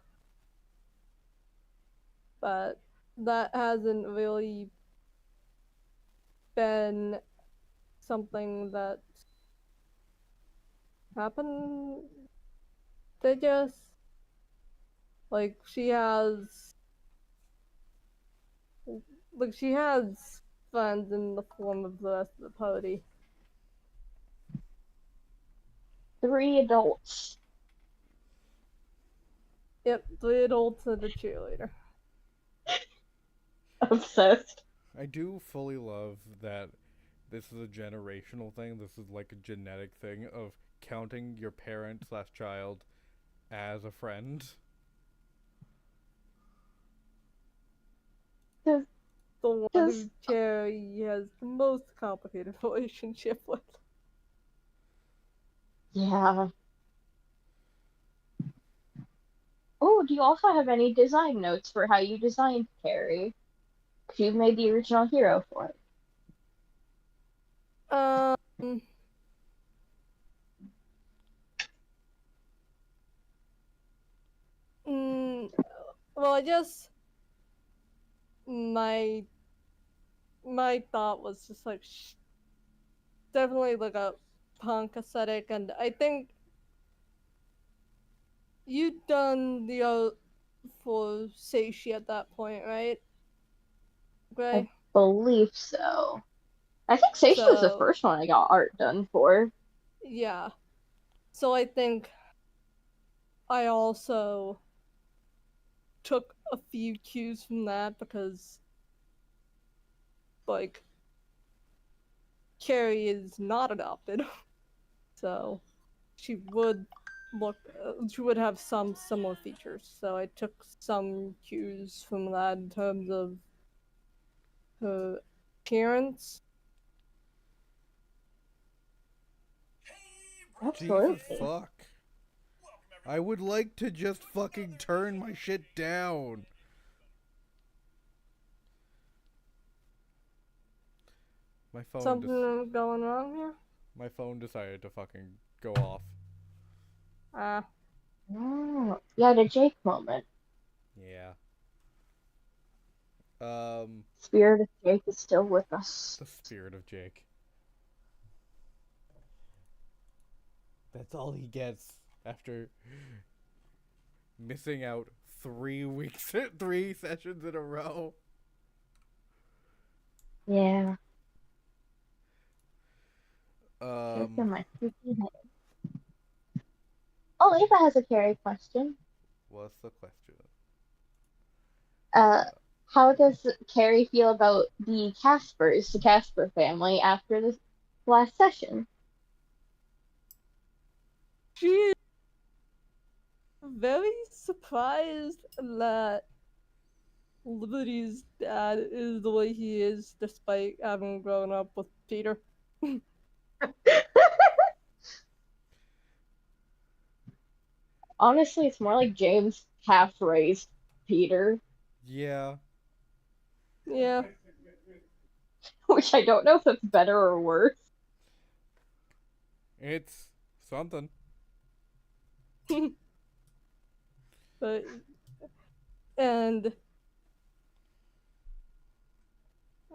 but that hasn't really been something that happened. They just like she has friends in the form of the rest of the party. 3 adults. Yep, 3 adults and a cheerleader. Obsessed. I do fully love that this is a generational thing. This is like a genetic thing of counting your parent slash child as a friend. Just, The one just, who Cherry has the most complicated relationship with. yeah. Oh, do you also have any design notes for how you designed Carrie? 'Cause you made the original hero for it. Um, mm, well, I guess my my thought was just like definitely like a punk aesthetic, and I think you'd done the for Seishi at that point, right? I Gray? believe so. I think Seishi was the So first one I got art done for. yeah. So I think I also took a few cues from that because like Carrie is not adopted, so she would she would have some similar features. So I took some cues from that in terms of her appearance. Jesus Absolutely. fuck. I would like to just fucking turn my shit down. My phone Something going wrong here? my phone decided to fucking go off. Ah, Oh, yeah, the Jake moment. Yeah. Spirit of Jake is still with us. The spirit of Jake. That's all he gets after missing out 3 weeks, 3 sessions in a row. Yeah, Jake Um, in my freaking head. Oh, Ava has a Carrie question. what's the question? Uh, how does Carrie feel about the Casper family, after this last session? she very surprised that Liberty's dad is the way he is, despite having grown up with Peter. Honestly, it's more like James half raised Peter, Yeah, Yeah, which I don't know if it's better or worse. it's something. but and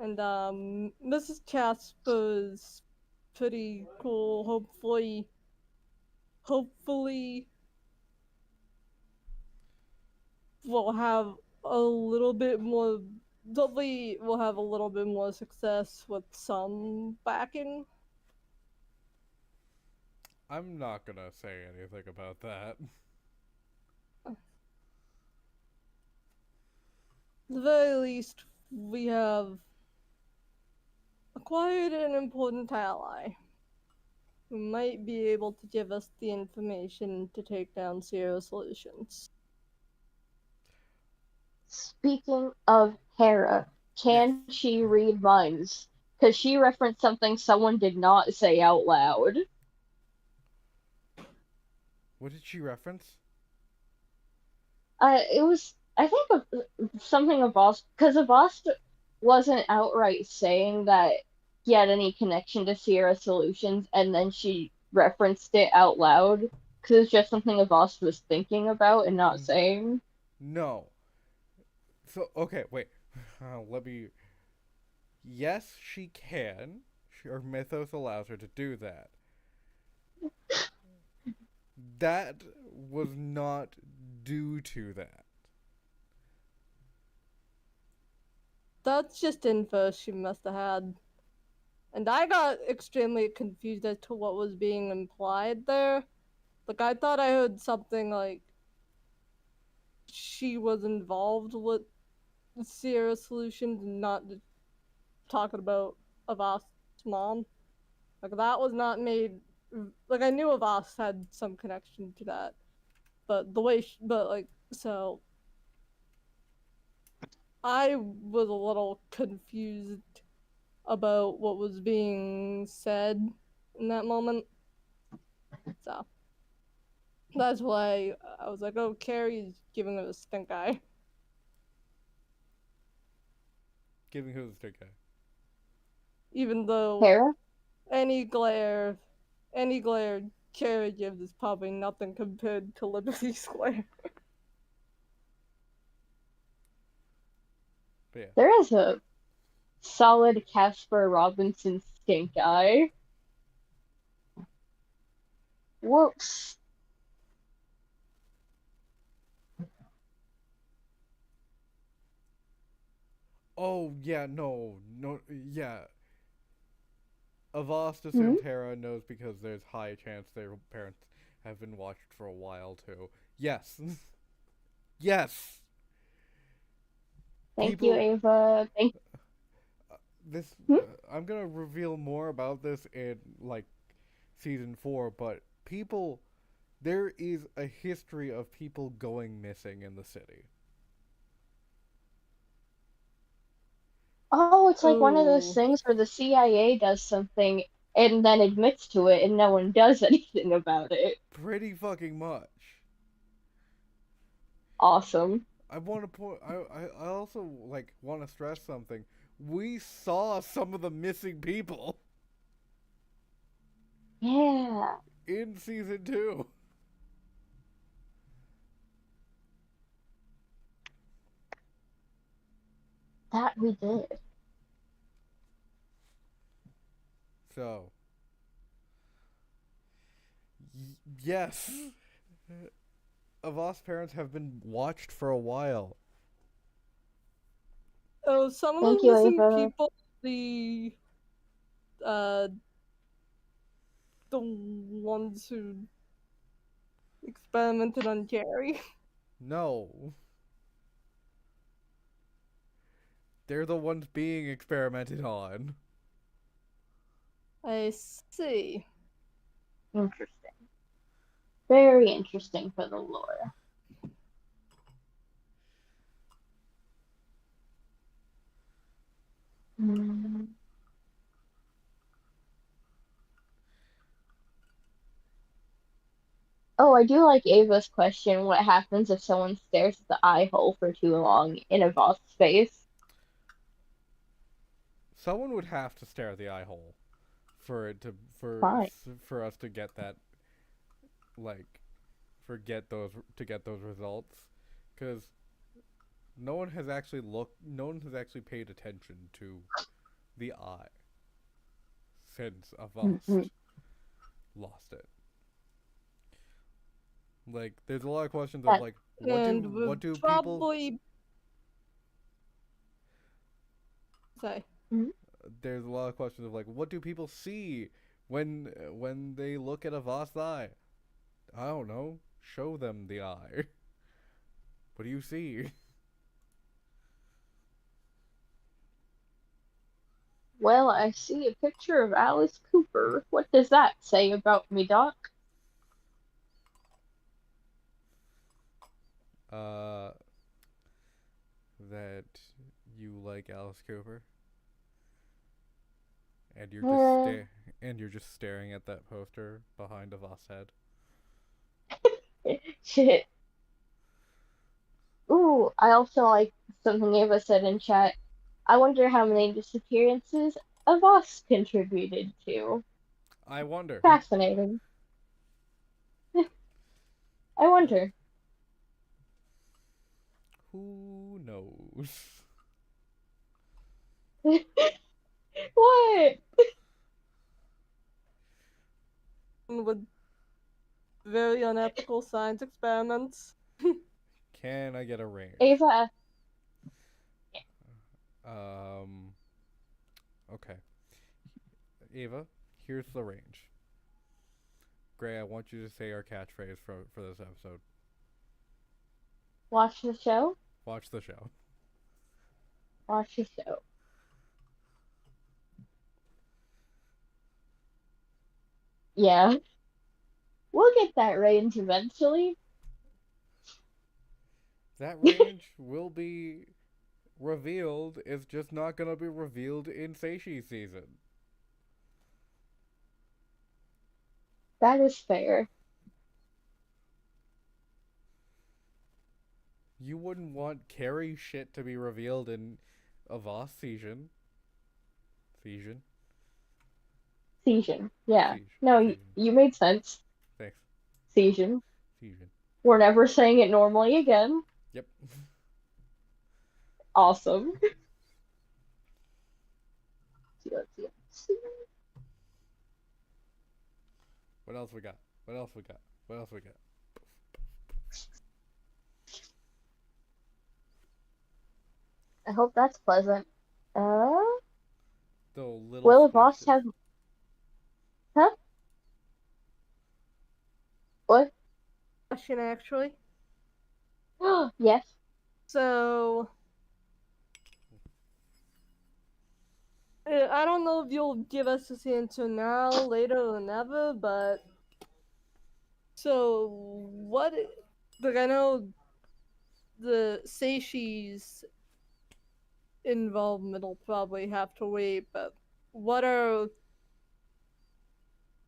Mrs. Casper's pretty cool. Hopefully, we'll have a little bit more. Hopefully, we'll have a little bit more success with some backing. I'm not gonna say anything about that. At the very least, we have acquired an important ally who might be able to give us the information to take down Zero Solutions. Speaking of Hera, Yes. can she read minds? because she referenced something someone did not say out loud. What did she reference? It was, I think, something of Voss, because Voss wasn't outright saying that he had any connection to Sierra Solutions, and then she referenced it out loud, because it's just something Voss was thinking about and not saying. No. So okay, wait. Let me. Yes, she can. Her mythos allows her to do that. That was not due to that. That's just info she must have had. And I got extremely confused as to what was being implied there. Like, I thought I heard something like she was involved with Sierra Solutions and not talking about Avast's mom. Like, that was not made. Like, I knew Avast had some connection to that. But the way, but like, so I was a little confused about what was being said in that moment. So that's why I was like, oh, Carrie's giving it a stink eye. Giving her the stink eye. Even though Tara? any glare Carrie gives is probably nothing compared to Liberty Square. But yeah. There is a solid Casper Robinson stink eye. Whoops. Oh yeah, no, yeah. Avastus Hmm? and Terra knows because there's high chance their parents have been watched for a while too. Yes. Yes. Thank you, People Ava. Thank. this Hmm? I'm going to reveal more about this in like season 4, but people there is a history of people going missing in the city. Oh, it's like one of those Ooh. things where the CIA does something and then admits to it and no one does anything about it. Pretty fucking much. Awesome. I want to point. I also like want to stress something. We saw some of the missing people Yeah, in season 2. that we did. So yes, Avast parents have been watched for a while. Oh, some of Thank the you, missing Ava. people, uh, the ones who experimented on Jerry. No, they're the ones being experimented on. I see. Interesting. Very interesting for the lore. Hmm. Oh, I do like Ava's question. What happens if someone stares at the eye hole for too long in a vault space? Someone would have to stare at the eye hole for it to Fine. for us to get that like to get those results because no one has actually paid attention to the eye since Mm-hmm. Avast lost it. Like there's a lot of questions of That, like And what would do people probably say. mhm. there's a lot of questions of like what do people see when they look at Avast's eye? I don't know. Show them the eye. What do you see? Well, I see a picture of Alice Cooper. What does that say about me, Doc? Uh that you like Alice Cooper? And you're just Uh, staring at that poster behind a Voss head. shit. Ooh, I also like something Ava said in chat. I wonder how many disappearances of us contributed to. I wonder. Fascinating. I wonder. Who knows? What? With very unethical science experiments. Can I get a range? Ava, Um. Okay. Ava, here's the range. Gray, I want you to say our catchphrase for this episode. watch the show? Watch the show. Watch the show. Yeah, we'll get that range eventually. That range will be revealed. It's just not gonna be revealed in Seishi season. That is fair. You wouldn't want Carrie shit to be revealed in a Voss season. Season? Season. Yeah. Siege. No, Season. you made sense. Thanks. Season. Season. We're never saying it normally again. Yep. Awesome. Let's see. What else we got? What else we got? What else we got? I hope that's pleasant. Uh, The little will Voss switches. have? Huh? What? Question actually. Yes. So I don't know if you'll give us this answer now, later, or never, but so what? Like I know the Seishi's involvement will probably have to wait, but what are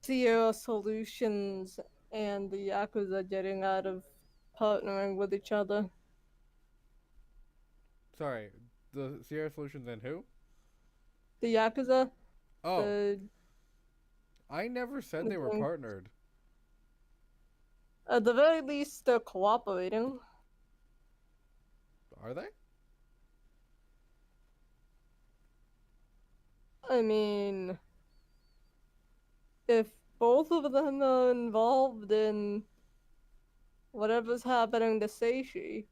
Sierra Solutions and the Yakuza getting out of partnering with each other? Sorry, the Sierra Solutions and who? The Yakuza, Oh, the I never said they were partnered. at the very least they're cooperating. Are they? I mean, if both of them are involved in whatever's happening to Seishi,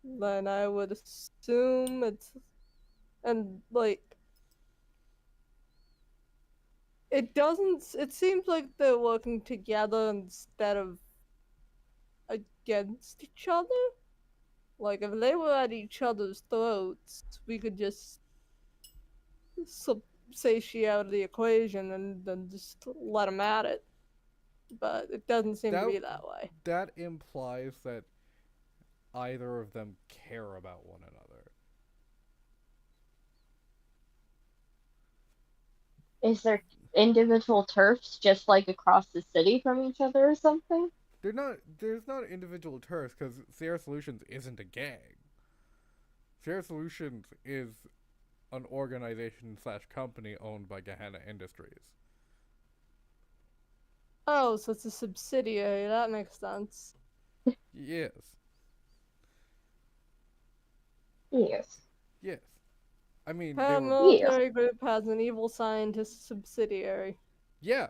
then I would assume it's and like it doesn't. It seems like they're working together instead of against each other. Like if they were at each other's throats, we could just Seishi out of the equation and then just let them at it. But it doesn't seem to That be that way. that implies that either of them care about one another. Is there individual turfs just like across the city from each other or something? They're not. There's not individual turfs because Sierra Solutions isn't a gang. Sierra Solutions is an organization slash company owned by Gehenna Industries. Oh, so it's a subsidiary. That makes sense. Yes. Yes. Yes. I mean, they were. Paramilitary group has an evil scientist subsidiary. Yeah.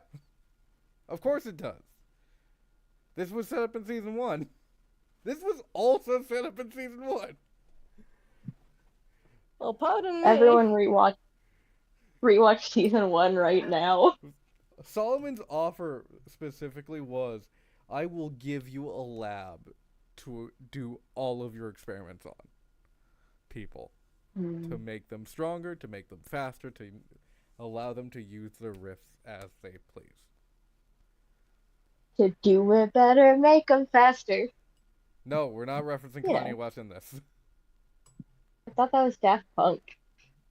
Of course it does. This was set up in season 1. This was also set up in season 1. Well, pardon me. Everyone rewatch season 1 right now. Solomon's offer specifically was, I will give you a lab to do all of your experiments on people. To make them stronger, to make them faster, to allow them to use their rifts as they please. To do it better, make them faster. No, we're not referencing Yeah. Kanye West in this. I thought that was Daft Punk.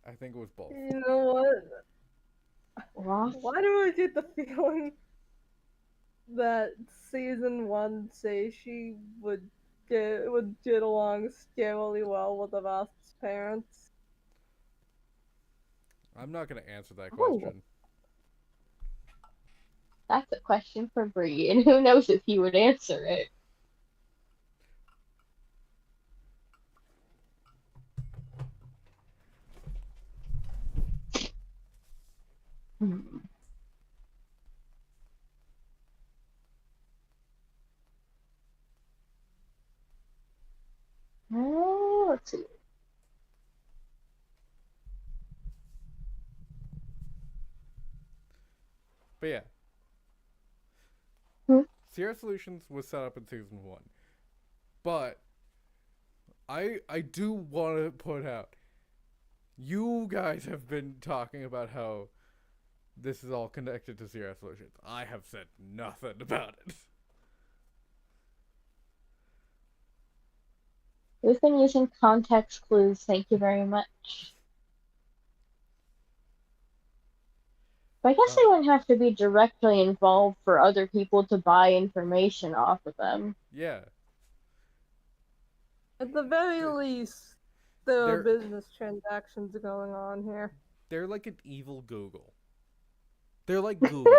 I think it was both. You know what? What? Why do I get the feeling that season 1 Seishi would get along scarily well with the Vast's parents? I'm not gonna answer that Oh, question. that's a question for Bree, and who knows if he would answer it. Hmm. Let's see. But yeah, Hmm? Sierra Solutions was set up in season 1, but I do want to point out, you guys have been talking about how this is all connected to Sierra Solutions. I have said nothing about it. We've been using context clues, thank you very much. But I guess they Oh, wouldn't have to be directly involved for other people to buy information off of them. yeah. At the very Th- least, there are They're business transactions going on here. they're like an evil Google. They're like Google.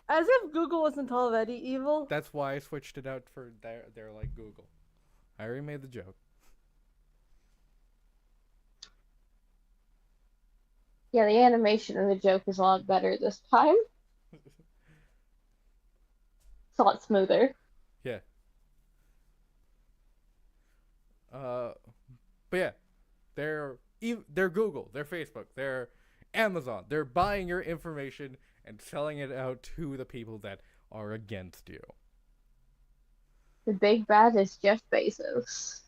As if Google wasn't already evil. That's why I switched it out for they're like Google. I already made the joke. Yeah, the animation of the joke is a lot better this time. It's a lot smoother. Yeah. Uh, but yeah, they're Google, they're Facebook, they're Amazon. They're buying your information and selling it out to the people that are against you. The big bad is Jeff Bezos.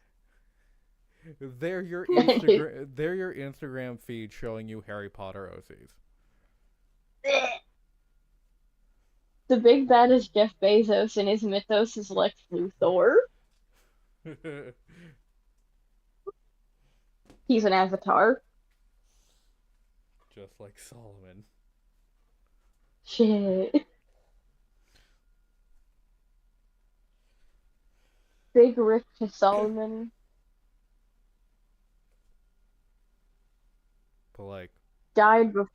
They're your The Instagram feed showing you Harry Potter OCs. big bad is Jeff Bezos, and his mythos is Lex Luthor. He's an avatar. Just like Solomon. Shit. Big rip to Solomon. But like, Died before.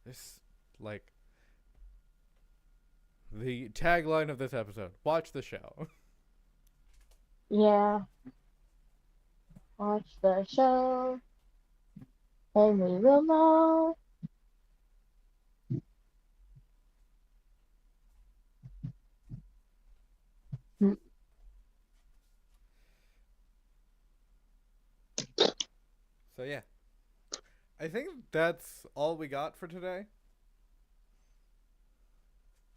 this, like, the tagline of this episode: watch the show. Yeah. Watch the show, and we will know. So yeah, I think that's all we got for today.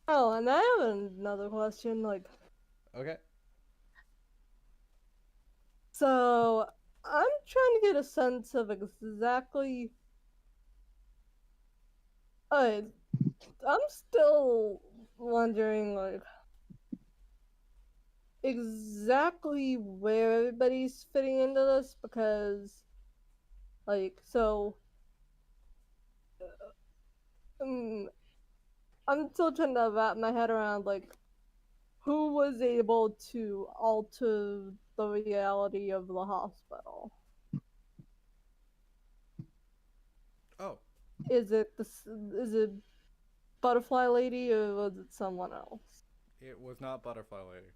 Oh, and I have another question. Like, Okay. so I'm trying to get a sense of exactly. Uh, I'm still wondering, like, exactly where everybody's fitting into this because, like, so. Um, I'm still trying to wrap my head around, like, who was able to alter the reality of the hospital. Oh, Is it Butterfly Lady or was it someone else? it was not Butterfly Lady.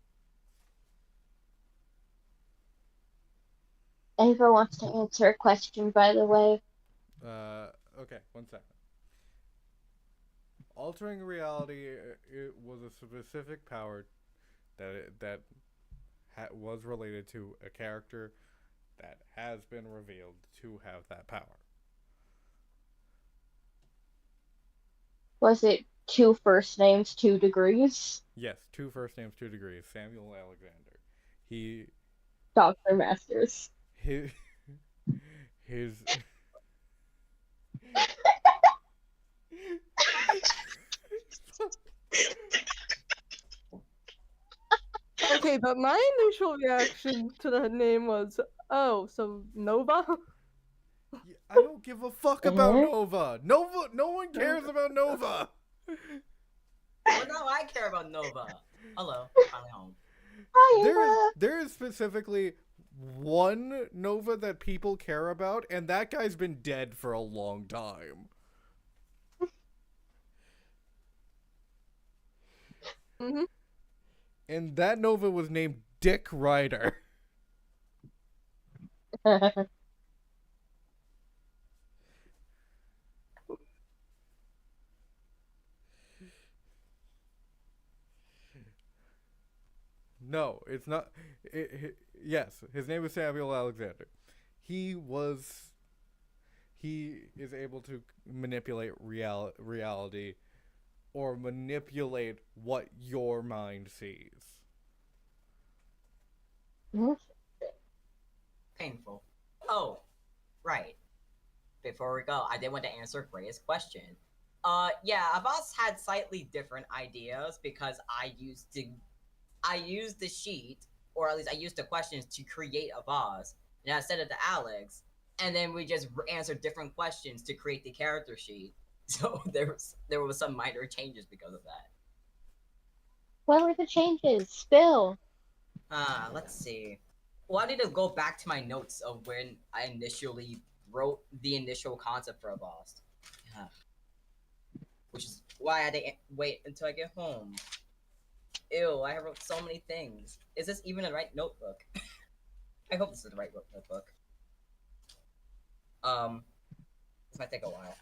Ava wants to answer a question, by the way. Okay, 1 second. Altering reality, it was a specific power that was related to a character that has been revealed to have that power. Was it 2 first names, 2 degrees? Yes, 2 first names, 2 degrees. Samuel Alexander. He Dr. Masters. his his. Okay, but my initial reaction to the name was, oh, so Nova? I don't give a fuck about Mhm. Nova. Nova, no one cares about Nova. Well, no, I care about Nova. Hello, finally home. Hi, There Ava. is specifically one Nova that people care about, and that guy's been dead for a long time. Mm-hmm. And that Nova was named Dick Ryder. No, it's not. Yes, his name is Samuel Alexander. He was. He is able to manipulate reality or manipulate what your mind sees. Painful. Oh, right. Before we go, I did want to answer Gray's question. Yeah, Abbas had slightly different ideas because I used the sheet, or at least I used the questions to create Abbas, and I sent it to Alex, and then we just answered different questions to create the character sheet. So there was some minor changes because of that. What were the changes? Spill. Let's see. Well, I need to go back to my notes of when I initially wrote the initial concept for Abbas. Yeah. Which is why I had to wait until I get home. Ew, I wrote so many things. Is this even the right notebook? I hope this is the right notebook. This might take a while.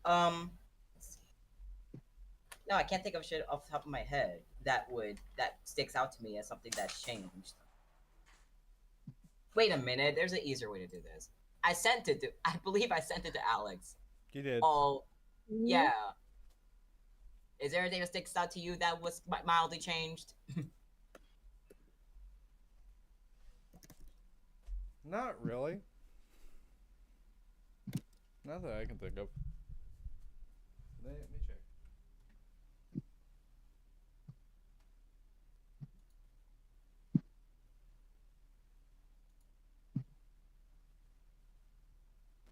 Let's see. No, I can't think of shit off the top of my head that sticks out to me as something that's changed. Wait a minute, there's an easier way to do this. I believe I sent it to Alex. You did. Oh, yeah. Is there anything that sticks out to you that was mildly changed? Not really. Not that I can think of. Let me check.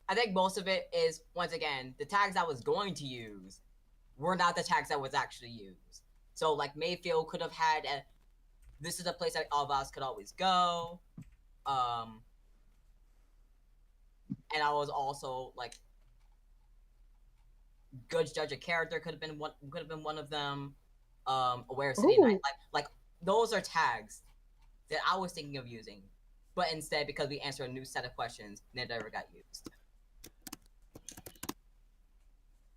I think most of it is, once again, the tags I was going to use were not the tags that was actually used. So, like, Mayfield could have had this is a place that all of us could always go. And I was also, like, good judge of character could have been one of them. Aware City Ooh. Night, like those are tags that I was thinking of using, but instead, because we answered a new set of questions, they never got used.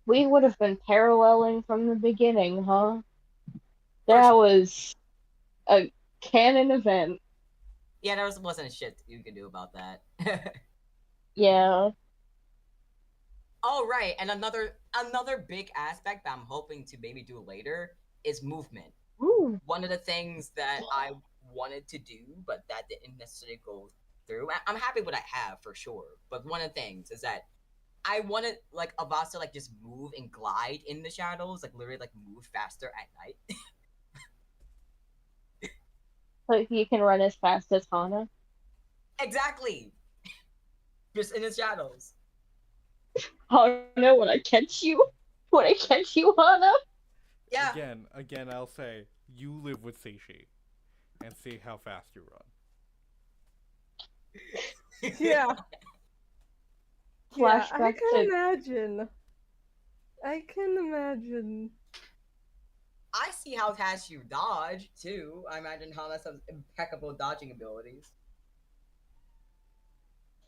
We would have been paralleling from the beginning, huh? For That sure. was a canon event. Yeah, there wasn't shit you could do about that. Yeah. Oh right, and another big aspect that I'm hoping to maybe do later is movement. Ooh. One of the things that I wanted to do, but that didn't necessarily go through. I'm happy with what I have for sure, but one of the things is that I wanted like Avast to like just move and glide in the shadows, like literally like move faster at night. So you can run as fast as Hana. Exactly, just in the shadows. Hana, when I catch you, Hana. Yeah. Again, I'll say you live with Seishi, and see how fast you run. Yeah. Yeah, I Flashback can to imagine. I can imagine. I see how fast you dodge too. I imagine how that's some impeccable dodging abilities.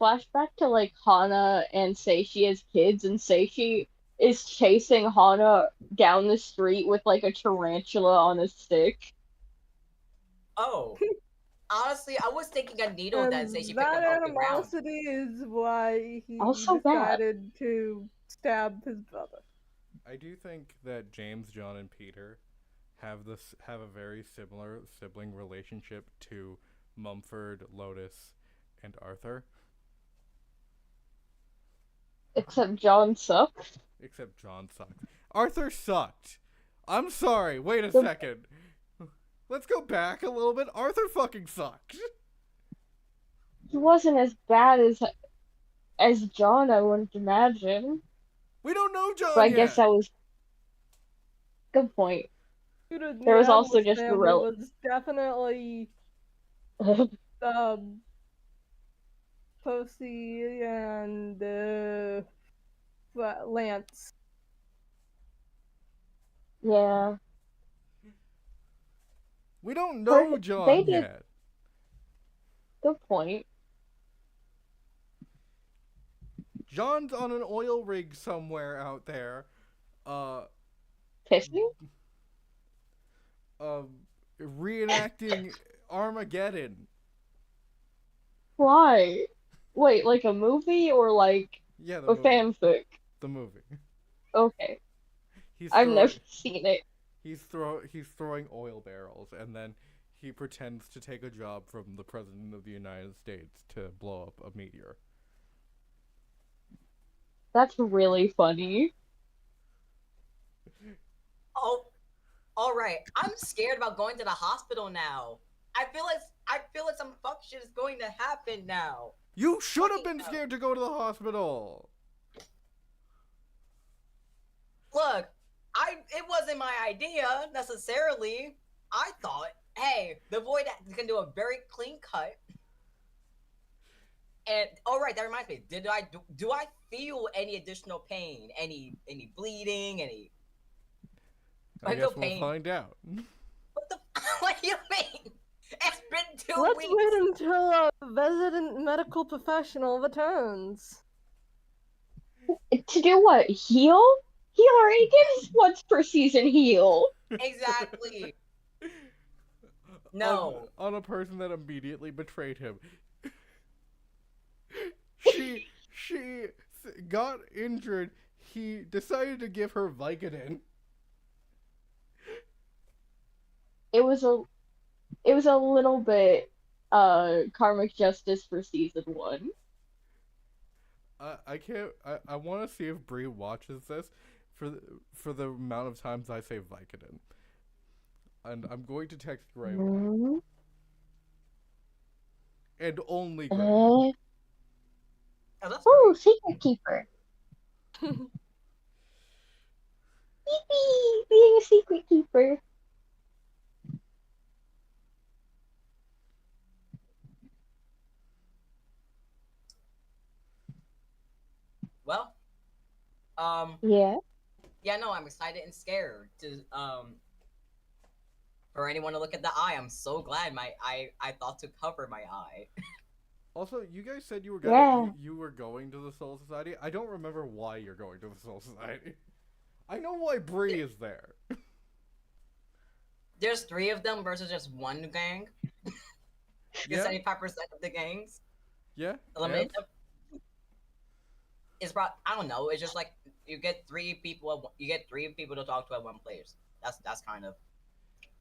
flashback to like Hana and Seishi as kids, and Seishi is chasing Hana down the street with like a tarantula on a stick. Oh, honestly, I was thinking a needle that And Seishi picked that up off the ground. animosity is why he Also bad. decided to stab his brother. I do think that James, John, and Peter have a very similar sibling relationship to Mumford, Lotus, and Arthur. Except John sucks. Except John sucked. Arthur sucked. I'm sorry. Wait a The- second. let's go back a little bit. Arthur fucking sucked. He wasn't as bad as John, I wouldn't imagine. We don't know But John I guess yet. that was good point. Dude, There was the also Adams just family real. was definitely Posey and Lance. We Yeah. don't know They John did. yet. Good point. John's on an oil rig somewhere out there. Pissing? Reenacting Armageddon. Why? Wait, like a movie or like Yeah, the a movie. fanfic? The movie. Okay. He's I've throwing, never seen it. he's throwing oil barrels, and then he pretends to take a job from the president of the United States to blow up a meteor. That's really funny. Oh, all right. I'm scared about going to the hospital now. I feel like some fuck shit is going to happen now. You should have Fucking been hell. scared to go to the hospital. Look, it wasn't my idea necessarily. I thought, hey, the void can do a very clean cut. And all right, that reminds me. Do I feel any additional pain? Any bleeding? Any? I feel guess we'll pain. find out. What the? What do you mean? It's been 2 Let's weeks. wait until a resident medical professional returns. To do what? Heal? He already gives once per season heal. Exactly. No. On a person that immediately betrayed him. She got injured. He decided to give her Vicodin. It was a little bit karmic justice for season 1. I can't. I want to see if Bree watches this for the amount of times I say Vicodin. And I'm going to text Gray. Mm. And only Gray. Oh, that's Ooh, great. secret keeper. Beep, being a secret keeper. Well, Yeah. yeah, no, I'm excited and scared to for anyone to look at the eye. I'm so glad I thought to cover my eye. Also, you guys said you were you were going to the Soul Society. I don't remember why you're going to the Soul Society. I know why Bree is there. There's 3 of them versus just one gang. Yeah. 75% of the gangs. Yeah. Eliminate them. It's about, I don't know. It's just like you get 3 people. You get 3 people to talk to at one place. That's kind of.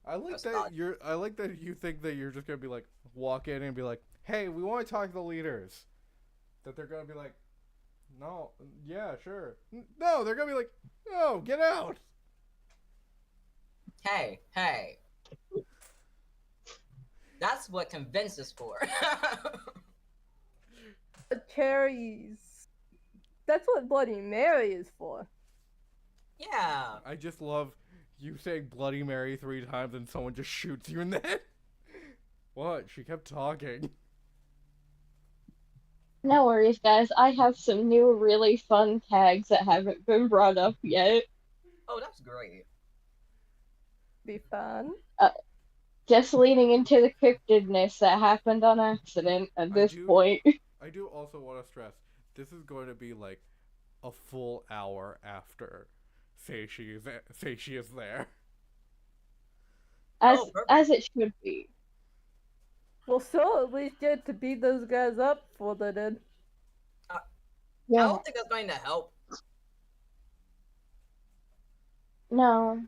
I like That's that odd. I like that you think that you're just gonna be like walk in and be like, hey, we want to talk to the leaders. That they're gonna be like, no, yeah, sure. No, they're gonna be like, no, get out. Hey. That's what convince is for. The cherries. That's what Bloody Mary is for. Yeah. I just love you saying Bloody Mary 3 times and someone just shoots you in the head. What? She kept talking. No worries, guys. I have some new really fun tags that haven't been brought up yet. Oh, that's great. Be fun. Just leading into the cryptidness that happened on accident at this point. I do also want to stress, this is going to be like a full hour after Say She Is There. As Oh, perfect. as it should be. We'll still at least get to beat those guys up before they did. I Yeah. don't think that's going to help. No.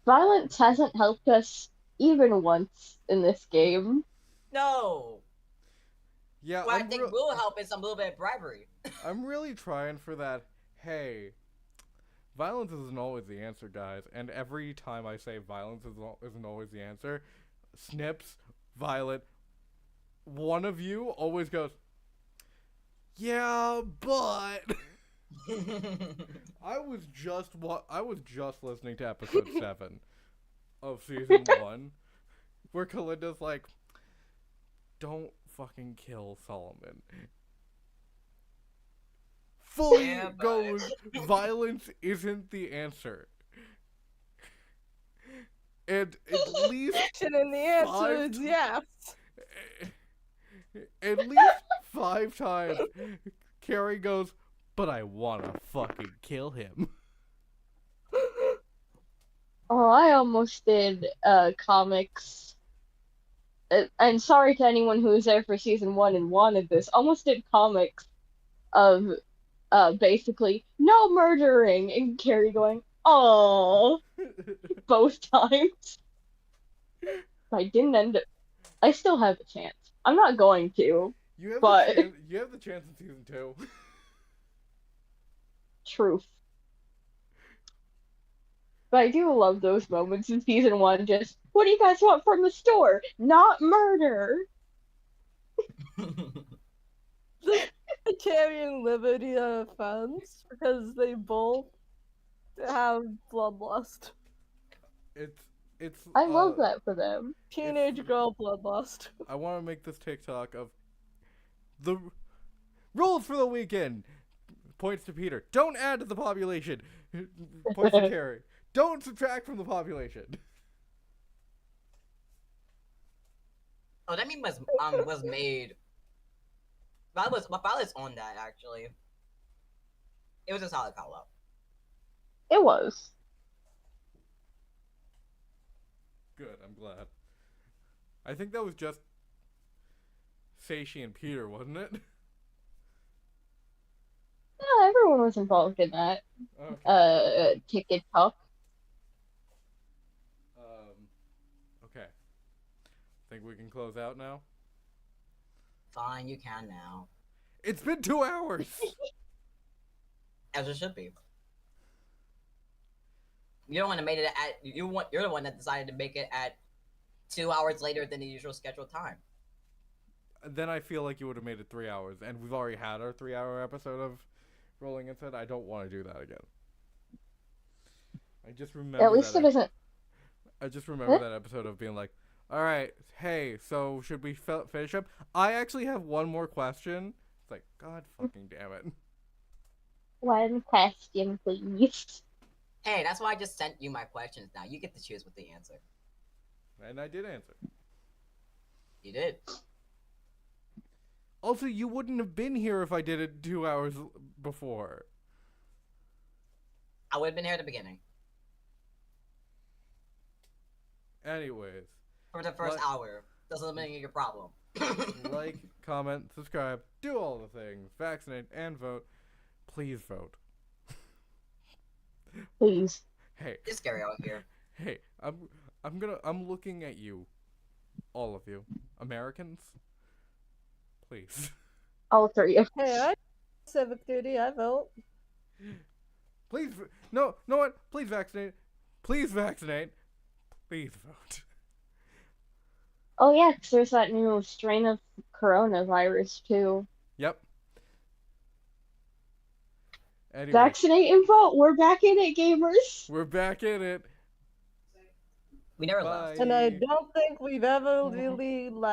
Violence hasn't helped us even once in this game. No. Yeah, What I think will help is a little bit of bribery. I'm really trying for that. Hey, violence isn't always the answer, guys. And every time I say violence isn't always the answer, Snips, Violet, one of you always goes, yeah, but I was just listening to episode 7 of season 1, where Kalinda's like, "Don't fucking kill Solomon." Fully Yeah, but- goes, violence isn't the answer. And at least And then the answer Five is ti- yes. at least 5 times Carrie goes, "But I wanna fucking kill him." Oh, I almost did comics. And sorry to anyone who was there for season 1 and wanted this. Almost did comics of basically no murdering and Carrie going, "Oh," both times. I didn't end up. I still have a chance. I'm not going to. You have But- the chance in season 2. Truth. But I do love those moments in season 1. Just, what do you guys want from the store? Not murder. Carrie and Liberty are friends because they both have bloodlust. It's I love that for them. Teenage girl bloodlust. I want to make this TikTok of the rules for the weekend. Points to Peter. Don't add to the population. Points to Carrie. Don't subtract from the population. Oh, that meme was made. Violet's on that actually. It was a solid call out. It was. Good, I'm glad. I think that was just Seishi and Peter, wasn't it? Yeah, everyone was involved in that. Okay. Ticket talk. Okay. Think we can close out now? Fine, you can now. It's been 2 hours! As it should be. You're the one that made it at you're the one that decided to make it at 2 hours later than the usual scheduled time. Then I feel like you would have made it 3 hours, and we've already had our 3-hour episode of Rolling Instead. I don't want to do that again. I just remember At least it isn't. I just remember that episode of being like, alright, hey, so should we finish up? I actually have one more question. It's like, God fucking damn it. One question, please. Hey, that's why I just sent you my questions now. You get to choose what the answer. And I did answer. You did. Also, you wouldn't have been here if I did it 2 hours before. I would have been here at the beginning. Anyways, For the first Like- hour. Doesn't make a problem. like, comment, subscribe, do all the things, vaccinate, and vote. Please vote. Please. Hey, It's scary out here. hey, I'm looking at you, all of you, Americans. Please, All 3 of Hey, I civic duty. I vote. please, no what? Please vaccinate. Please vaccinate. Please vote. Oh yeah, 'cause there's that new strain of coronavirus too. Yep. Anyway, Vaccinate and vote. We're back in it, gamers. we're back in it. We never Bye. left. And I don't think we've ever really left.